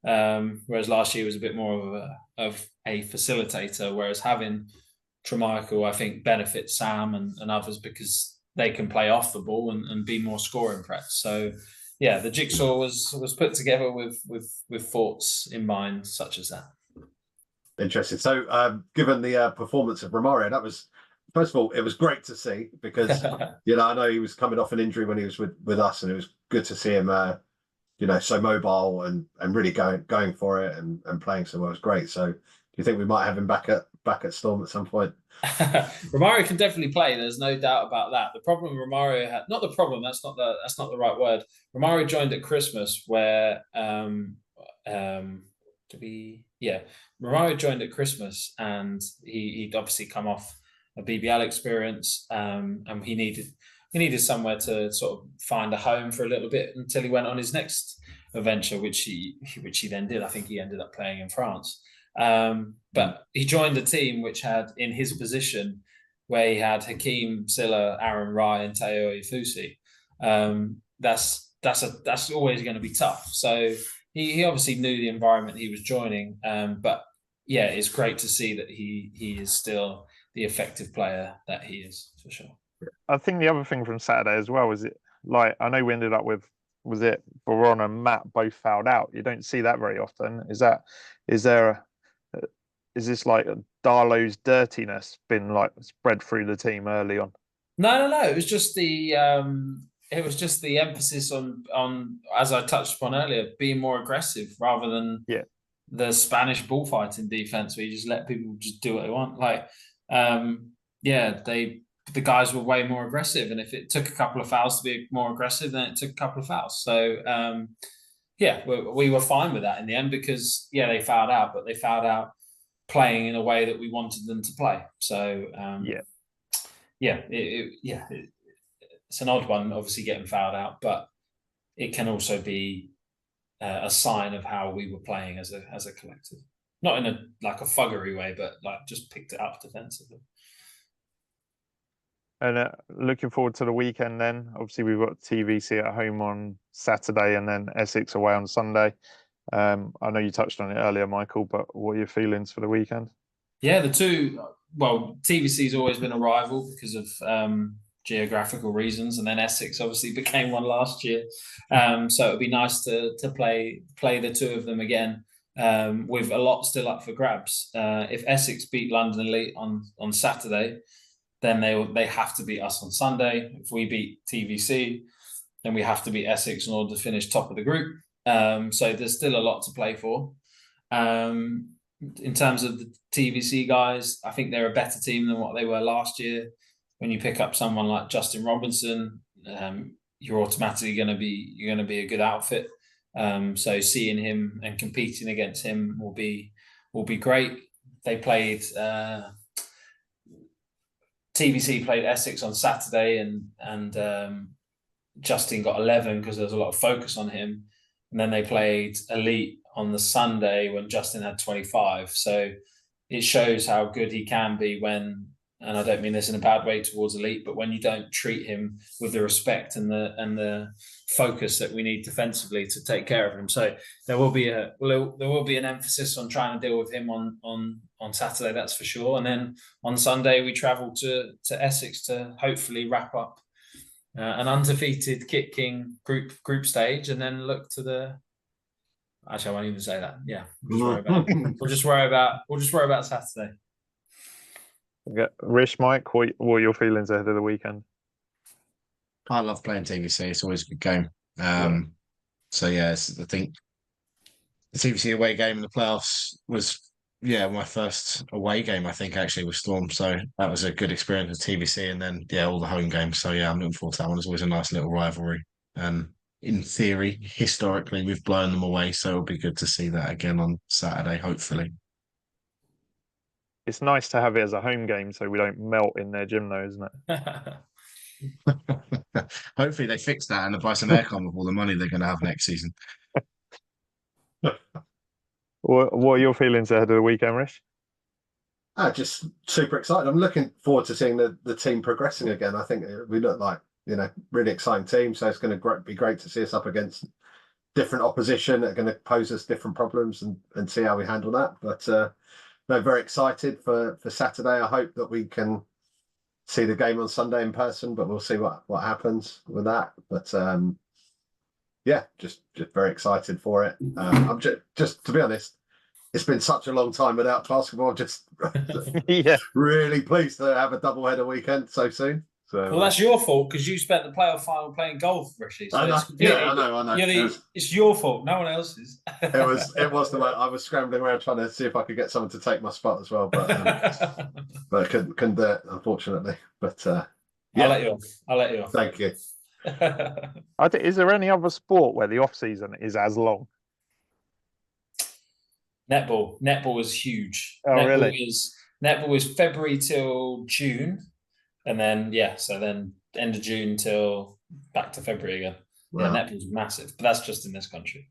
C: Whereas last year was a bit more of a facilitator. Whereas having Tremichael, I think, benefits Sam and others because they can play off the ball and be more scoring threats. So yeah, the jigsaw was put together with thoughts in mind such as that.
B: Interesting. So given the performance of Romario, that was, first of all, it was great to see because, I know he was coming off an injury when he was with us, and it was good to see him, so mobile and really going for it and playing so well. It was great. So do you think we might have him back at Storm at some point?
C: Romario can definitely play. There's no doubt about that. The problem Romario had, not the problem, that's not the right word. Romario joined at Christmas where Romario joined at Christmas, and he'd obviously come off a BBL experience, and he needed somewhere to sort of find a home for a little bit until he went on his next adventure, which he then did. I think he ended up playing in France. But he joined a team which had, in his position, where he had Hakeem, Silla, Aaron Rai, and Teo Ifusi. That's always going to be tough. So he obviously knew the environment he was joining. But yeah, it's great to see that he is still the effective player that he is, for sure.
A: I think the other thing from Saturday as well is, I know we ended up with, was it Veron and Matt both fouled out? You don't see that very often. Is this like Darlow's dirtiness been like spread through the team early on?
C: No. It was just the emphasis on, as I touched upon earlier, being more aggressive rather than the Spanish bullfighting defense where you just let people just do what they want. Like, the guys were way more aggressive, and if it took a couple of fouls to be more aggressive, then it took a couple of fouls. So we were fine with that in the end because they fouled out, but they fouled out playing in a way that we wanted them to play. So it's an odd one, obviously, getting fouled out, but it can also be a sign of how we were playing as a collective. Not in a fuggery way, but just picked it up defensively.
A: And looking forward to the weekend then. Obviously, we've got TVC at home on Saturday and then Essex away on Sunday. I know you touched on it earlier, Michael, but what are your feelings for the weekend? Yeah,
C: TVC's always been a rival because of geographical reasons, and then Essex obviously became one last year. So it would be nice to play the two of them again, with a lot still up for grabs. If Essex beat London Elite on Saturday, then they have to beat us on Sunday. If we beat TVC, then we have to beat Essex in order to finish top of the group. So there's still a lot to play for. In terms of the TVC guys, I think they're a better team than what they were last year. When you pick up someone like Justin Robinson, you're automatically going to be a good outfit. So seeing him and competing against him will be great. They played. TVC played Essex on Saturday, and Justin got 11 because there was a lot of focus on him. And then they played Elite on the Sunday when Justin had 25. So it shows how good he can be when and I don't mean this in a bad way towards Elite, but when you don't treat him with the respect and the focus that we need defensively to take care of him. So there will be an emphasis on trying to deal with him on Saturday, that's for sure. And then on Sunday we travel to Essex to hopefully wrap up an undefeated KitKing group stage, and then look to the. Actually, I won't even say that. Yeah, we'll just worry about Saturday.
A: Okay. Rish, Mike, what are your feelings ahead of the weekend?
D: I love playing TVC. It's always a good game. So yeah, I think the TVC away game in the playoffs was my first away game, I think, actually, with Storm. So that was a good experience with TVC, and then all the home games. So yeah, I'm looking forward to that one. It's always a nice little rivalry. In theory, historically, we've blown them away, so it'll be good to see that again on Saturday, hopefully.
A: It's nice to have it as a home game so we don't melt in their gym, though, isn't
D: it? Hopefully they fix that and buy some aircon with all the money they're going to have next season.
A: What are your feelings ahead of the weekend, Rish?
B: Just super excited. I'm looking forward to seeing the team progressing again. I think we look like, really exciting team. So it's going to be great to see us up against different opposition that are going to pose us different problems and see how we handle that. But very excited for Saturday. I hope that we can see the game on Sunday in person, but we'll see what happens with that. But just very excited for it. I'm just to be honest, it's been such a long time without basketball. Just really pleased to have a doubleheader weekend so soon. So,
C: well, that's your fault because you spent the playoff final playing golf, Rishi. So
B: I know. I know.
C: It's your fault, no one else's.
B: It was the way I was scrambling around trying to see if I could get someone to take my spot as well, but I couldn't do it, unfortunately. But
C: I'll let you off.
B: Thank you.
A: Is there any other sport where the off season is as long?
C: Netball is huge.
A: Really?
C: Netball is February till June. And then, so then end of June till back to February again. Wow. Yeah, netball's massive, but that's just in this country.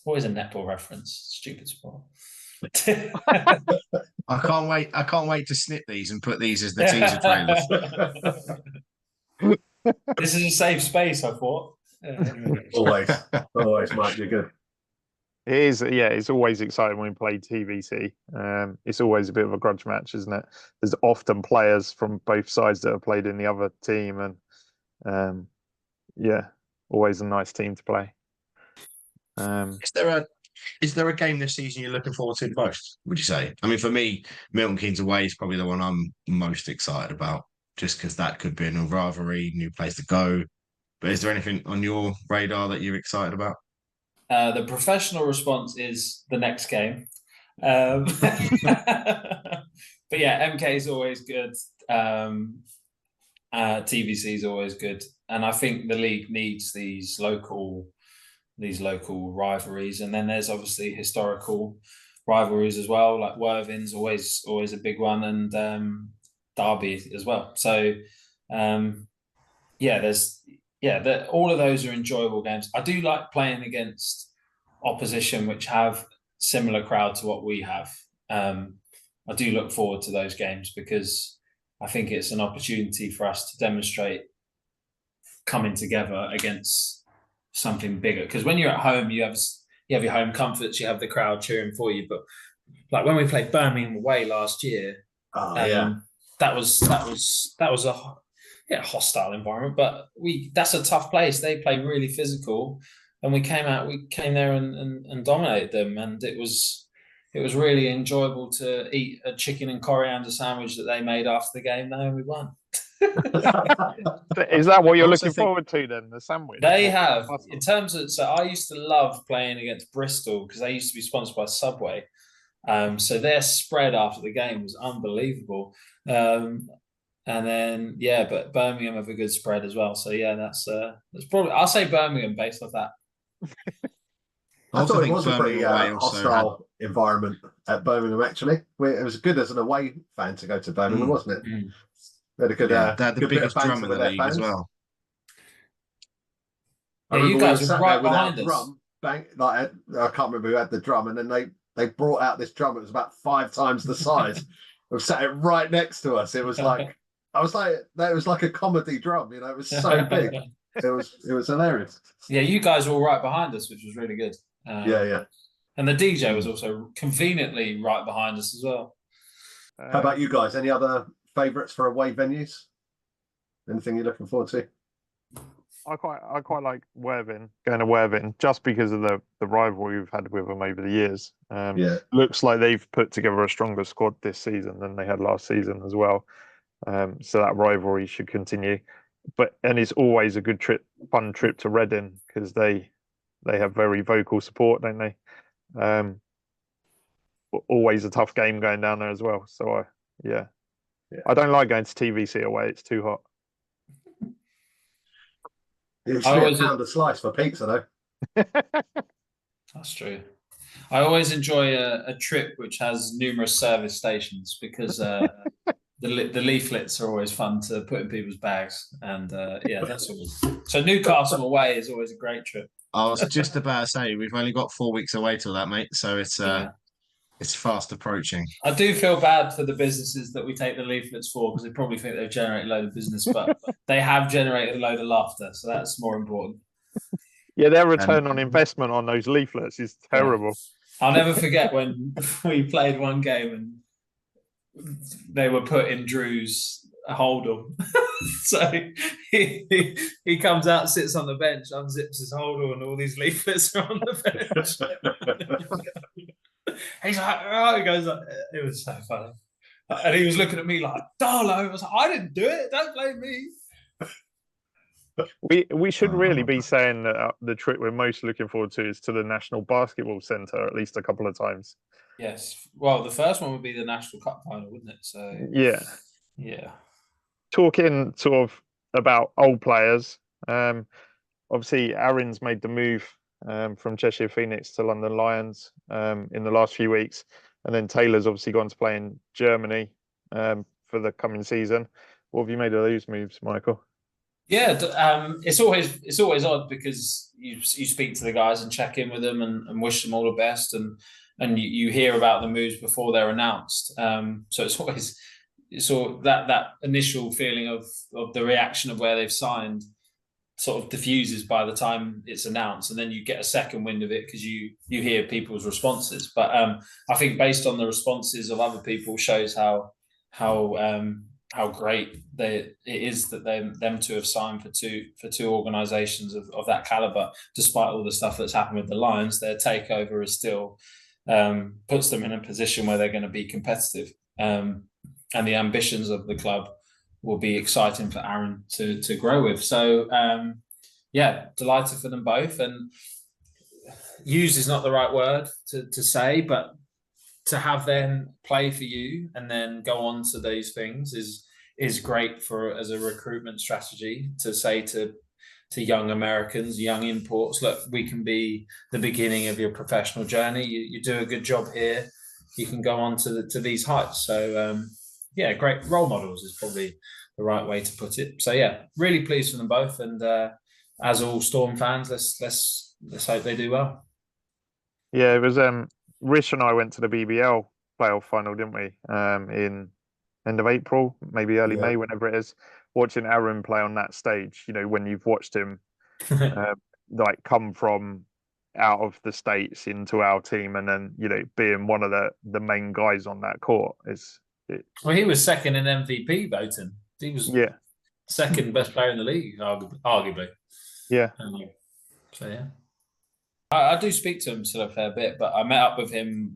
C: Always a netball reference. Stupid sport.
D: I can't wait to snip these and put these as the teaser trailers.
C: This is a safe space, I thought.
B: Always, Mike, you're good.
A: It is, it's always exciting when we play TVC. It's always a bit of a grudge match, isn't it? There's often players from both sides that have played in the other team, and always a nice team to play.
D: Is there a game this season you're looking forward to the most, would you say? I mean, for me, Milton Keynes away is probably the one I'm most excited about, just because that could be a new rivalry, new place to go. But is there anything on your radar that you're excited about?
C: The professional response is the next game. But MK is always good. TVC is always good. And I think the league needs these local rivalries. And then there's obviously historical rivalries as well, like Worthing's always a big one, and Derby as well. So all of those are enjoyable games. I do like playing against opposition which have similar crowd to what we have. I do look forward to those games because I think it's an opportunity for us to demonstrate coming together against something bigger. Because when you're at home, you have your home comforts, you have the crowd cheering for you. But like when we played Birmingham away last year, that was a hostile environment. But that's a tough place. They play really physical, and we came there and dominated them, and it was really enjoyable to eat a chicken and coriander sandwich that they made after the game. Now we won.
A: Is that what you're looking forward to then? The sandwich?
C: They have. In terms of, so I used to love playing against Bristol because they used to be sponsored by Subway. So their spread after the game was unbelievable. And then but Birmingham have a good spread as well. So that's probably, I'll say Birmingham based off that.
B: I thought it was a pretty hostile environment at Birmingham, actually. It was good as an away fan to go to Birmingham, wasn't it? They had a good,
D: they had the biggest drum in the league as well.
C: Yeah, you guys were right behind us.
B: I can't remember who had the drum, and then they brought out this drum. It was about 5 times the size. We sat it right next to us. It was like that was like a comedy drum. You know, it was so big. It was hilarious.
C: Yeah, you guys were all right behind us, which was really good.
B: Yeah.
C: And the DJ was also conveniently right behind us as well.
B: How about you guys? Any other favourites for away venues? Anything you're looking forward to?
A: I quite like Worthing, going to Worthing, just because of the rivalry we've had with them over the years. Looks like they've put together a stronger squad this season than they had last season as well. So that rivalry should continue. And it's always a good fun trip to Reading, because they have very vocal support, don't they? Always a tough game going down there as well. So I don't like going to TVC away. It's too hot.
B: It's a pound a slice for pizza, though.
C: That's true. I always enjoy a trip which has numerous service stations, because the leaflets are always fun to put in people's bags, and that's always. So Newcastle away is always a great trip.
D: I was just about to say, we've only got 4 weeks away till that, mate. So it's fast approaching.
C: I do feel bad for the businesses that we take the leaflets for, because they probably think they've generated a load of business, but they have generated a load of laughter, so that's more important.
A: Yeah, their return on investment on those leaflets is terrible.
C: I'll never forget when we played one game and they were put in Drew's hold'em. So he comes out, sits on the bench, unzips his hold'em, and all these leaflets are on the bench. He's like, oh, he goes, it was so funny. And he was looking at me like, Darlow. I was like, I didn't do it. Don't blame me.
A: We should really be saying that the trip we're most looking forward to is to the National Basketball Centre at least a couple of times.
C: Yes. Well, the first one would be the National Cup final, wouldn't it? So yeah.
A: Talking sort of about old players, obviously Aaron's made the move from Cheshire Phoenix to London Lions in the last few weeks, and then Taylor's obviously gone to play in Germany for the coming season. What have you made of those moves, Michael?
C: Yeah, it's always odd, because you speak to the guys and check in with them and wish them all the best, and you hear about the moves before they're announced. So it's always that initial feeling of the reaction of where they've signed sort of diffuses by the time it's announced, and then you get a second wind of it because you hear people's responses. But I think based on the responses of other people shows how great it is that them two have signed for two organisations of that calibre. Despite all the stuff that's happened with the Lions, their takeover is still puts them in a position where they're going to be competitive, and the ambitions of the club will be exciting for Aaron to grow with. So delighted for them both. And use is not the right word to say, but to have them play for you and then go on to these things is great as a recruitment strategy, to say to young Americans, young imports, look, we can be the beginning of your professional journey. You do a good job here, you can go on to these heights. So great role models is probably the right way to put it. So really pleased for them both, and as all Storm fans, let's hope they do well.
A: Yeah, it was Rish and I went to the BBL playoff final, didn't we? In end of April, maybe early May, whenever it is. Watching Aaron play on that stage, when you've watched him like come from out of the States into our team, and then being one of the main guys on that court
C: Well, he was second in MVP voting. He was second best player in the league, arguably.
A: Yeah.
C: I do speak to him still a fair bit, but I met up with him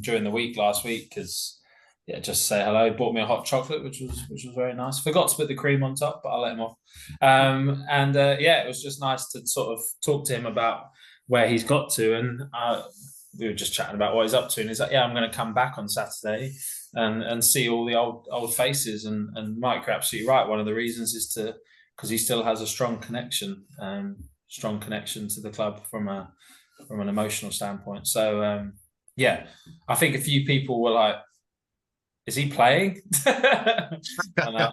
C: during the week last week because just to say hello. He bought me a hot chocolate, which was very nice. Forgot to put the cream on top, but I'll let him off. It was just nice to sort of talk to him about where he's got to, and we were just chatting about what he's up to, and he's like, I'm going to come back on Saturday and see all the old faces. And Mike, you're absolutely right. One of the reasons is because he still has a strong connection to the club from an emotional standpoint. So I think a few people were like, is he playing? and I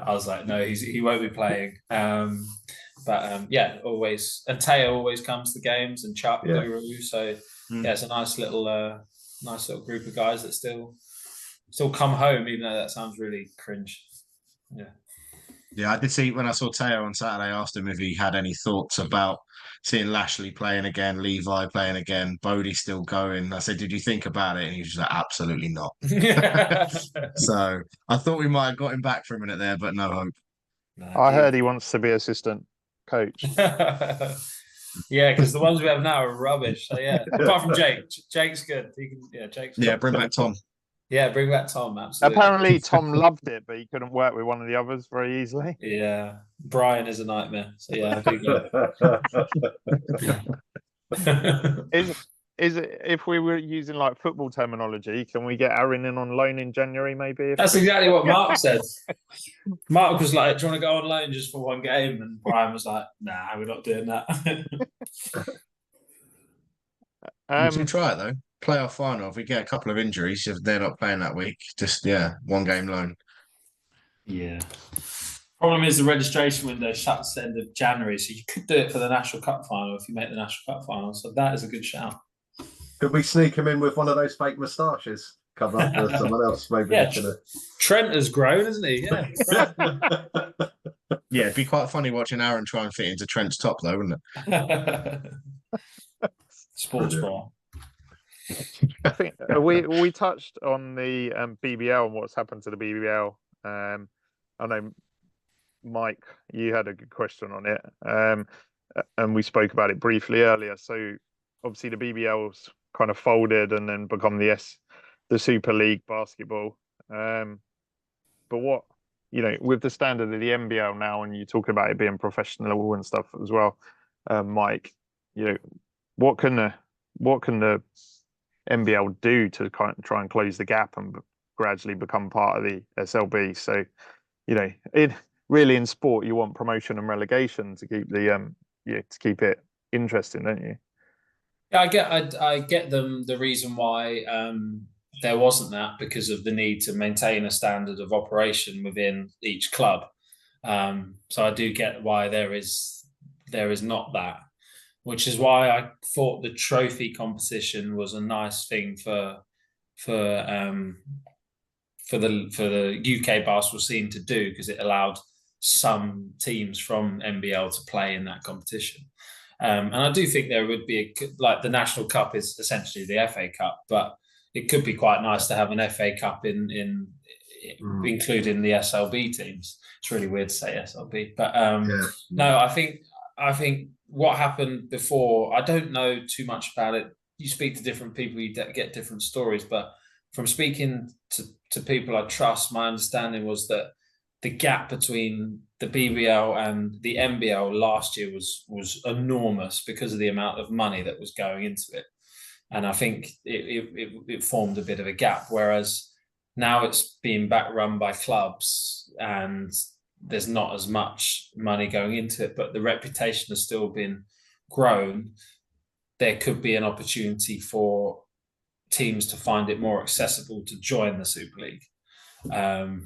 C: was like, no, he won't be playing. Always. And Taya always comes to games, and Chuck Guru. So yeah, it's a nice little group of guys that still come home, even though that sounds really cringe. Yeah.
D: Yeah, I did see when I saw Teo on Saturday, I asked him if he had any thoughts about seeing Lashley playing again, Levi playing again, Bodie still going. I said, did you think about it? And he was just like, absolutely not. So I thought we might have got him back for a minute there, but no hope.
C: No,
A: I heard he wants to be assistant coach.
C: Yeah, because the ones we have now are rubbish. So yeah, apart from Jake. Jake's good. He can, yeah, Jake's
D: Yeah,
C: good.
D: bring back Tom.
C: Yeah, bring back Tom. Absolutely.
A: Apparently, Tom loved it, but he couldn't work with one of the others very easily.
C: Yeah, Brian is a nightmare. So yeah, I do go.
A: Is it, if we were using like football terminology, can we get Aaron in on loan in January maybe?
C: That's exactly what Mark said. Mark was like, do you want to go on loan just for one game? And Brian was like, nah, we're not doing that.
D: We can try it though. Playoff final. If we get a couple of injuries, if they're not playing that week, just one game loan.
C: Yeah. Problem is the registration window shuts end of January, so you could do it for the National Cup final if you make the National Cup final. So that is a good shout.
B: Could we sneak him in with one of those fake moustaches? Cover up for someone else, maybe.
C: Yeah, Trent has grown, hasn't he? Yeah.
D: Yeah, it'd be quite funny watching Aaron try and fit into Trent's top, though, wouldn't it?
C: Sports bra.
A: I think we touched on the BBL and what's happened to the BBL. I know, Mike, you had a good question on it, and we spoke about it briefly earlier. So obviously the BBL's kind of folded and then become the Super League basketball. But what, with the standard of the NBL now, and you talk about it being professional and stuff as well, Mike, what can the NBL do to try and close the gap and gradually become part of the SLB? So, really in sport, you want promotion and relegation to keep to keep it interesting, don't you?
C: Yeah, I get the reason why there wasn't that, because of the need to maintain a standard of operation within each club. So I do get why there is not that, which is why I thought the trophy competition was a nice thing for the UK basketball scene to do, because it allowed some teams from NBL to play in that competition. And I do think there would be like the National Cup is essentially the FA Cup, but it could be quite nice to have an FA Cup including the SLB teams. It's really weird to say SLB, but no, I think what happened before, I don't know too much about it. You speak to different people, you get different stories, but from speaking to people I trust, my understanding was that the gap between the BBL and the NBL last year was enormous because of the amount of money that was going into it. And I think it formed a bit of a gap, whereas now it's being back-run by clubs and there's not as much money going into it, but the reputation has still been grown. There could be an opportunity for teams to find it more accessible to join the Super League,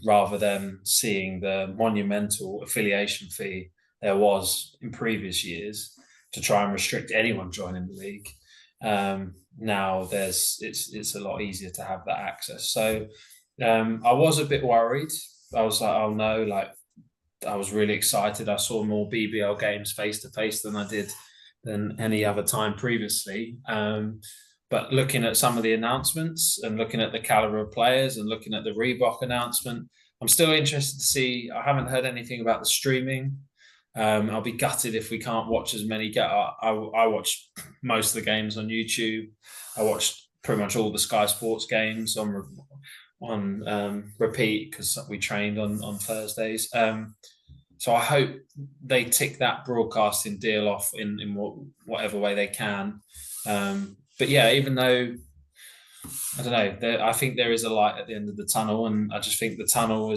C: rather than seeing the monumental affiliation fee there was in previous years to try and restrict anyone joining the league. Now it's a lot easier to have that access. So I was a bit worried. I was like, oh no, I was really excited. I saw more BBL games face to face than any other time previously. But looking at some of the announcements and looking at the caliber of players and looking at the Reebok announcement, I'm still interested to see. I haven't heard anything about the streaming. I'll be gutted if we can't watch as many. I watched most of the games on YouTube. I watched pretty much all the Sky Sports games on repeat because we trained on Thursdays. So I hope they tick that broadcasting deal off in whatever way they can. But yeah, even though, I don't know, I think there is a light at the end of the tunnel, and I just think the tunnel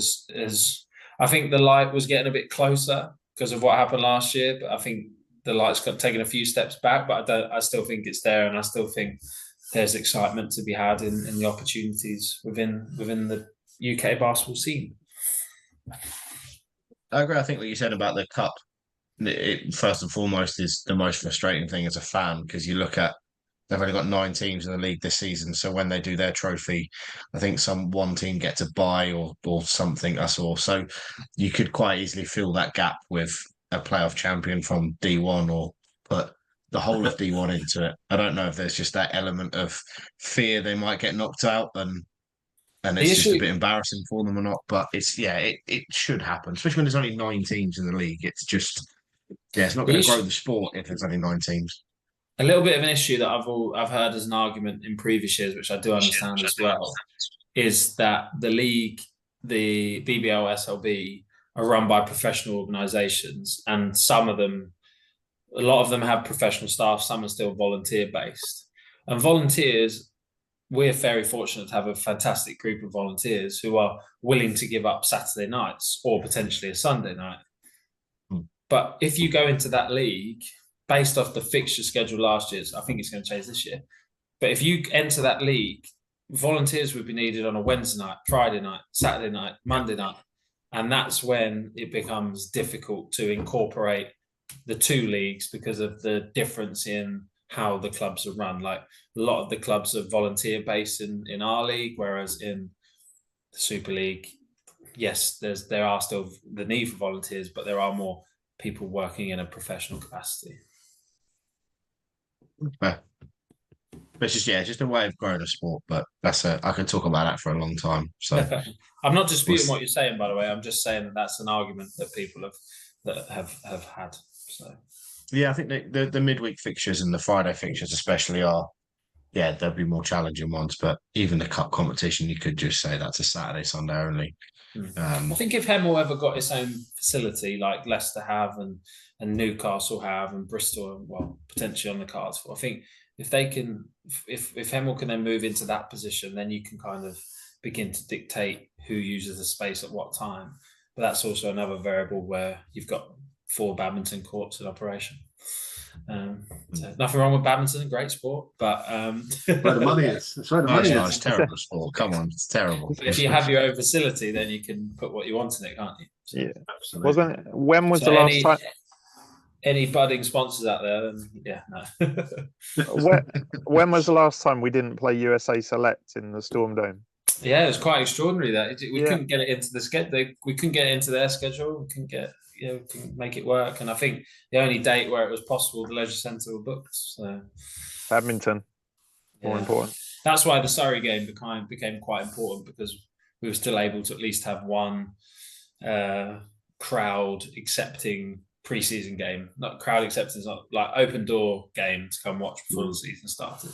C: I think the light was getting a bit closer because of what happened last year, but I think the light's taken a few steps back, but I still think it's there, and I still think there's excitement to be had in the opportunities within the UK basketball scene.
D: I agree. I think what you said about the cup, it first and foremost is the most frustrating thing as a fan, because you look at they've only got 9 teams in the league this season. So when they do their trophy, I think one team gets a bye or something. I saw. So you could quite easily fill that gap with a playoff champion from D1 or put the whole of D1 into it. I don't know if there's just that element of fear they might get knocked out and it's just a bit embarrassing for them or not. But it should happen, especially when there's only 9 teams in the league. It's just it's not going to grow the sport if there's only 9 teams.
C: A little bit of an issue that I've heard as an argument in previous years, which I do understand as well, is that the league, the BBL, SLB, are run by professional organisations, and a lot of them have professional staff. Some are still volunteer based, and volunteers. We're very fortunate to have a fantastic group of volunteers who are willing to give up Saturday nights or potentially a Sunday night. But if you go into that league based off the fixture schedule last year, I think it's going to change this year. But if you enter that league, volunteers would be needed on a Wednesday night, Friday night, Saturday night, Monday night. And that's when it becomes difficult to incorporate the 2 leagues because of the difference in how the clubs are run. Like a lot of the clubs are volunteer based in our league, whereas in the Super League, yes, there are still the need for volunteers, but there are more people working in a professional capacity.
D: It's just a way of growing a sport, but I could talk about that for a long time. So
C: I'm not disputing what you're saying, by the way. I'm just saying that that's an argument that people have had. So
D: yeah, I think the midweek fixtures and the Friday fixtures especially are, there'll be more challenging ones. But even the cup competition, you could just say that's a Saturday, Sunday only.
C: I think if Hemel ever got its own facility like Leicester have and Newcastle have and Bristol, well, potentially on the cards for, I think if they can, if Hemel can then move into that position, then you can kind of begin to dictate who uses the space at what time. But that's also another variable where you've got 4 badminton courts in operation. So nothing wrong with badminton, great sport, but
B: where the money is. That's where the money is.
D: It's terrible sport. Come on, it's terrible.
C: But if you have your own facility, then you can put what you want in it, can't you? So,
A: yeah,
B: Absolutely.
A: When was the last time?
C: Any budding sponsors out there? Then, no.
A: When was the last time we didn't play USA Select in the Storm Dome?
C: Yeah, it was quite extraordinary that we couldn't get it into the schedule. We couldn't get it into their schedule. We couldn't make it work. And I think the only date where it was possible, the Leisure Centre were booked. So
A: badminton, more important.
C: That's why the Surrey game became quite important, because we were still able to at least have one crowd accepting pre-season game. Not crowd acceptance, not like open door game to come watch before the season started.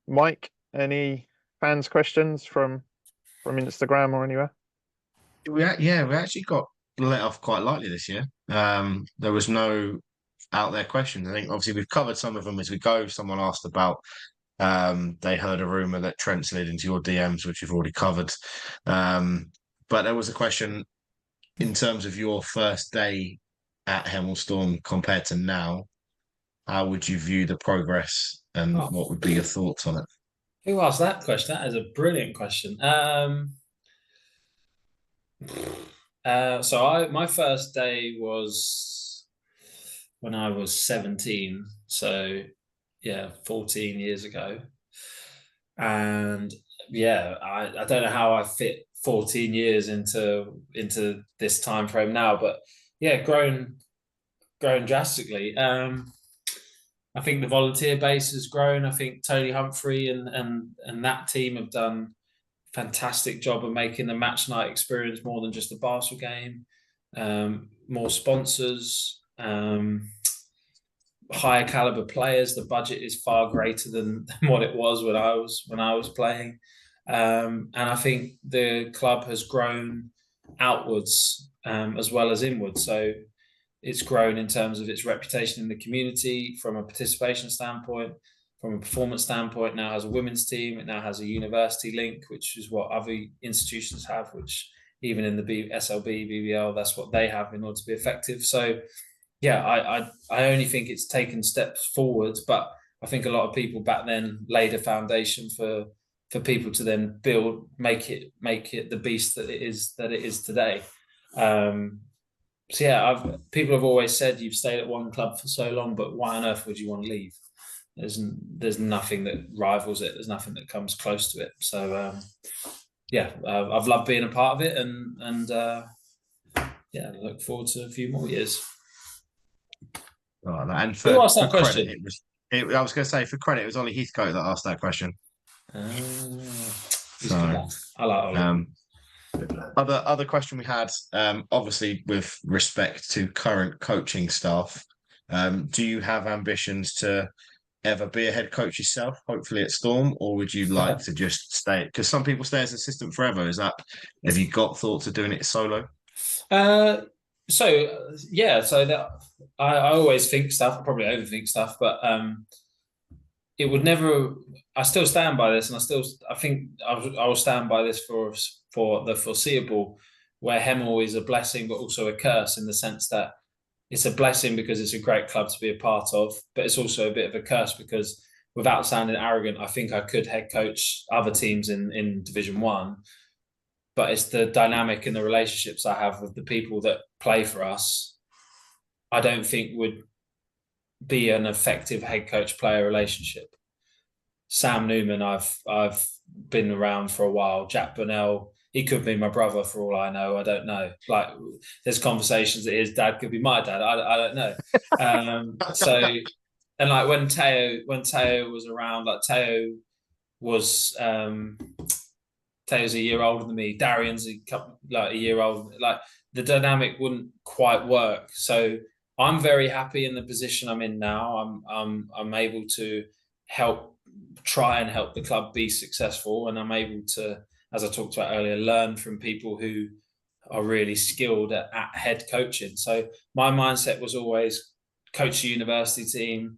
A: Mike, any fans' questions from Instagram or anywhere?
D: We actually got let off quite lightly this year. There was no out there questions. I think obviously we've covered some of them as we go. Someone asked about they heard a rumor that Trent slid into your DMs, which you've already covered. But there was a question in terms of your first day at Hemel Storm compared to now. How would you view the progress, and what would be your thoughts on it?
C: Who asked that question? That is a brilliant question. My first day was when I was 17, so 14 years ago. And I don't know how I fit 14 years into this time frame now, but grown drastically. I think the volunteer base has grown. I think Tony Humphrey and that team have done a fantastic job of making the match night experience more than just a basketball game. More sponsors, higher caliber players. The budget is far greater than what it was when I was playing. And I think the club has grown outwards as well as inwards. So it's grown in terms of its reputation in the community from a participation standpoint, from a performance standpoint. Now has a women's team. It now has a university link, which is what other institutions have, which even in the SLB, BBL, that's what they have in order to be effective. So, I only think it's taken steps forwards, but I think a lot of people back then laid a foundation for people to then make it the beast that it is today. People have always said you've stayed at one club for so long, but why on earth would you want to leave? there's nothing that rivals it. There's nothing that comes close to it. So I've loved being a part of it, and I look forward to a few more years.
D: Oh, and
C: Who asked that
D: for
C: question?
D: credit, I was going to say, for credit, it was Ollie Heathcote that asked that question.
C: So, I like Ollie.
D: Other question we had, obviously with respect to current coaching staff, do you have ambitions to ever be a head coach yourself, hopefully at Storm, or would you like to just stay? Because some people stay as assistant forever. Have you got thoughts of doing it solo?
C: So that I always think stuff. I probably overthink stuff, but it would never. I still stand by this, and I think I will stand by this for the foreseeable. Where Hemel is a blessing, but also a curse, in the sense that it's a blessing because it's a great club to be a part of, but it's also a bit of a curse because, without sounding arrogant, I think I could head coach other teams in Division 1. But it's the dynamic and the relationships I have with the people that play for us, I don't think would be an effective head coach player relationship. Sam Newman, I've been around for a while. Jack Burnell, he could be my brother for all I know. I don't know. Like, there's conversations that his dad could be my dad. I don't know. And like when Teo was around, like Teo's a year older than me. Darian's a year older. Like, the dynamic wouldn't quite work. So I'm very happy in the position I'm in now. I'm able to try and help the club be successful, and I'm able to, as I talked about earlier, learn from people who are really skilled at head coaching. So my mindset was always coach the university team,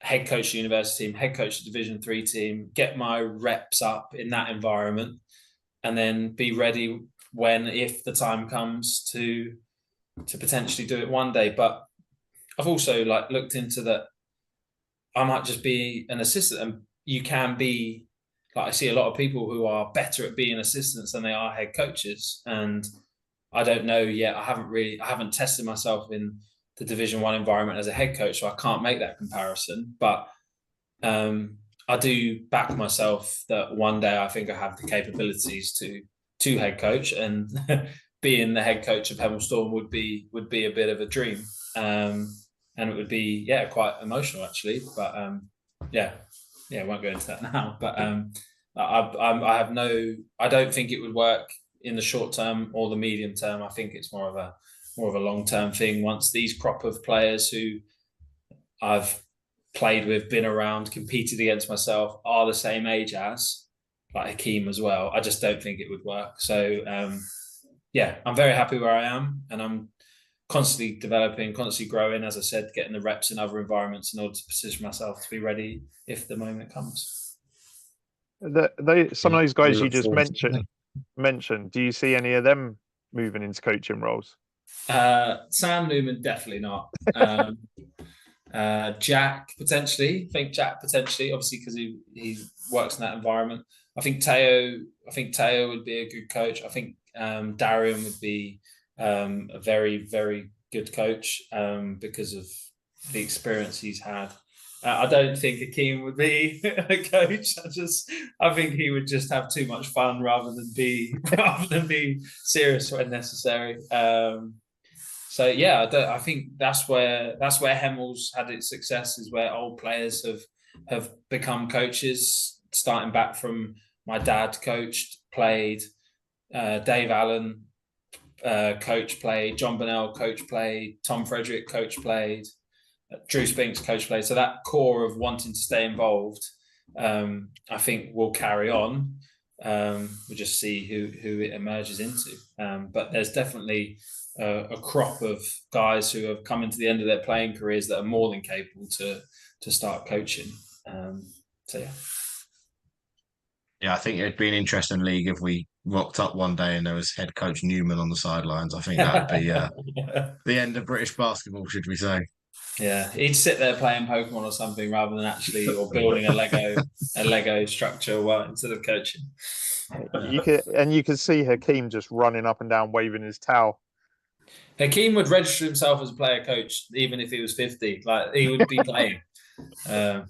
C: head coach the university team, head coach the Division 3 team, get my reps up in that environment, and then be ready if the time comes to potentially do it one day. But I've also looked into that. I might just be an assistant, and you can be I see a lot of people who are better at being assistants than they are head coaches, and I don't know yet. I haven't tested myself in the Division 1 environment as a head coach, so I can't make that comparison. But I do back myself that one day I think I have the capabilities to head coach, and being the head coach of Hemel Storm would be a bit of a dream, and it would be quite emotional actually. But I won't go into that now. But I don't think it would work in the short term or the medium term. I think it's more of a long-term thing. Once these crop of players who I've played with, been around, competed against myself, are the same age as, like Hakeem as well, I just don't think it would work. So I'm very happy where I am, and I'm constantly developing, constantly growing, as I said, getting the reps in other environments in order to position myself to be ready if the moment comes.
A: Some of those guys you just mentioned, do you see any of them moving into coaching roles?
C: Sam Newman, definitely not. Jack, potentially. I think Jack, potentially, obviously, because he works in that environment. I think Teo would be a good coach. I think Darian would be a very, very good coach because of the experience he's had. I don't think Hakeem would be a coach. I think he would just have too much fun rather than be serious when necessary. I think that's where Hemel's had its success, is where old players have become coaches, starting back from my dad coached, played, Dave Allen coach played, John Burnell coach played, Tom Frederick coach played, Drew Spinks coach played. So that core of wanting to stay involved, I think will carry on. We'll just see who it emerges into. But there's definitely a crop of guys who have come into the end of their playing careers that are more than capable to start coaching.
D: Yeah, I think it'd be an interesting league if we rocked up one day and there was head coach Newman on the sidelines. I think that'd be the end of British basketball, should we say?
C: Yeah, he'd sit there playing Pokemon or something rather than actually or building a Lego structure instead of coaching.
A: You could see Hakeem just running up and down waving his towel.
C: Hakeem would register himself as a player coach even if he was 50. Like, he would be playing.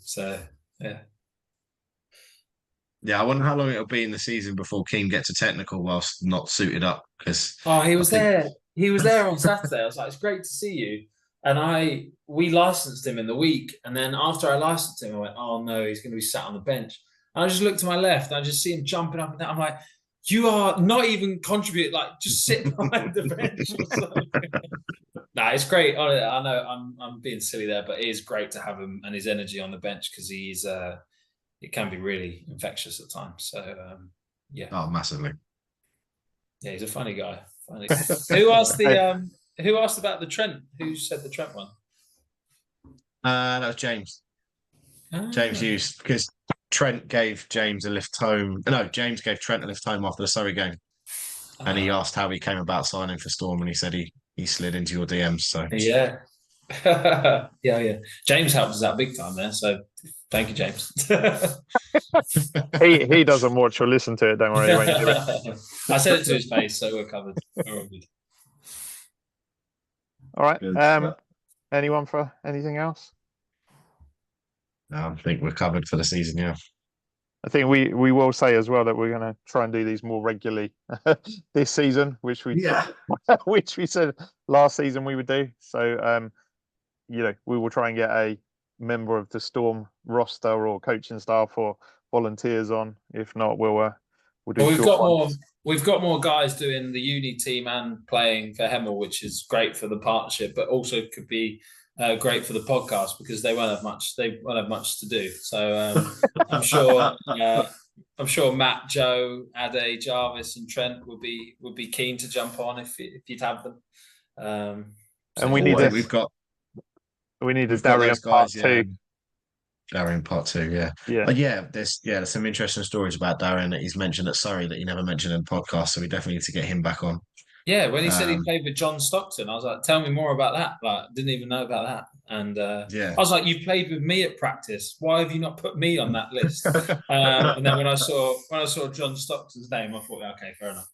C: So yeah.
D: Yeah, I wonder how long it'll be in the season before Keane gets a technical whilst not suited up. Because
C: he was there. He was there on Saturday. I was like, "It's great to see you." And we licensed him in the week, and then after I licensed him, I went, "Oh no, he's going to be sat on the bench." And I just looked to my left, and I just see him jumping up and down. I'm like, "You are not even contributing. Like, just sit behind the bench or something." Nah, it's great. I know I'm being silly there, but it is great to have him and his energy on the bench because it can be really infectious at times. So yeah.
D: Oh, massively.
C: Yeah, he's a funny guy. Funny. Who asked about the Trent? Who said the Trent one?
D: That was James. James Hughes, because Trent gave James a lift home. No, James gave Trent a lift home after the Surrey game, and he asked how he came about signing for Storm, and he said he slid into your DMs. So
C: yeah, yeah. James helped us out big time there. So thank you, James.
A: He doesn't watch or listen to it. Don't worry. When you do it.
C: I said it to his face, so we're covered. We're all good.
A: All right. Anyone for anything else?
D: I think we're covered for the season. Yeah.
A: I think we will say as well that we're going to try and do these more regularly this season, which we said last season we would do. So we will try and get a member of the Storm roster or coaching staff or volunteers on. If not, we'll do.
C: Well, we've got more guys doing the uni team and playing for Hemel, which is great for the partnership, but also could be great for the podcast because they won't have much. They won't have much to do. So I'm sure Matt, Joe, Ade, Jarvis, and Trent would be keen to jump on if you'd have them.
A: And we need a Darian part 2.
D: Darren part 2, yeah. There's some interesting stories about Darren that he's mentioned at Surrey that he never mentioned in the podcast, so we definitely need to get him back on.
C: Yeah, when he said he played with John Stockton, I was like, tell me more about that. Like, didn't even know about that. And I was like, you played with me at practice. Why have you not put me on that list? And then when I saw John Stockton's name, I thought, okay, fair enough.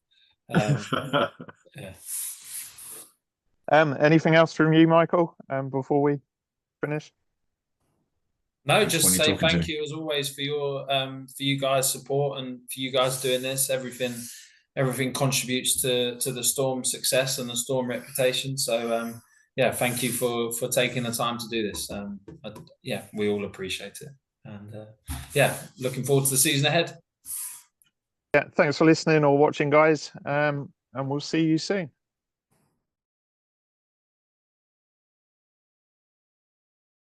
A: Anything else from you, Michael, before we finish?
C: No, just say thank you as always for you guys' support and for you guys doing this. Everything contributes to the Storm success and the Storm reputation. So thank you for taking the time to do this. We all appreciate it. And looking forward to the season ahead.
A: Yeah, thanks for listening or watching, guys. And we'll see you soon.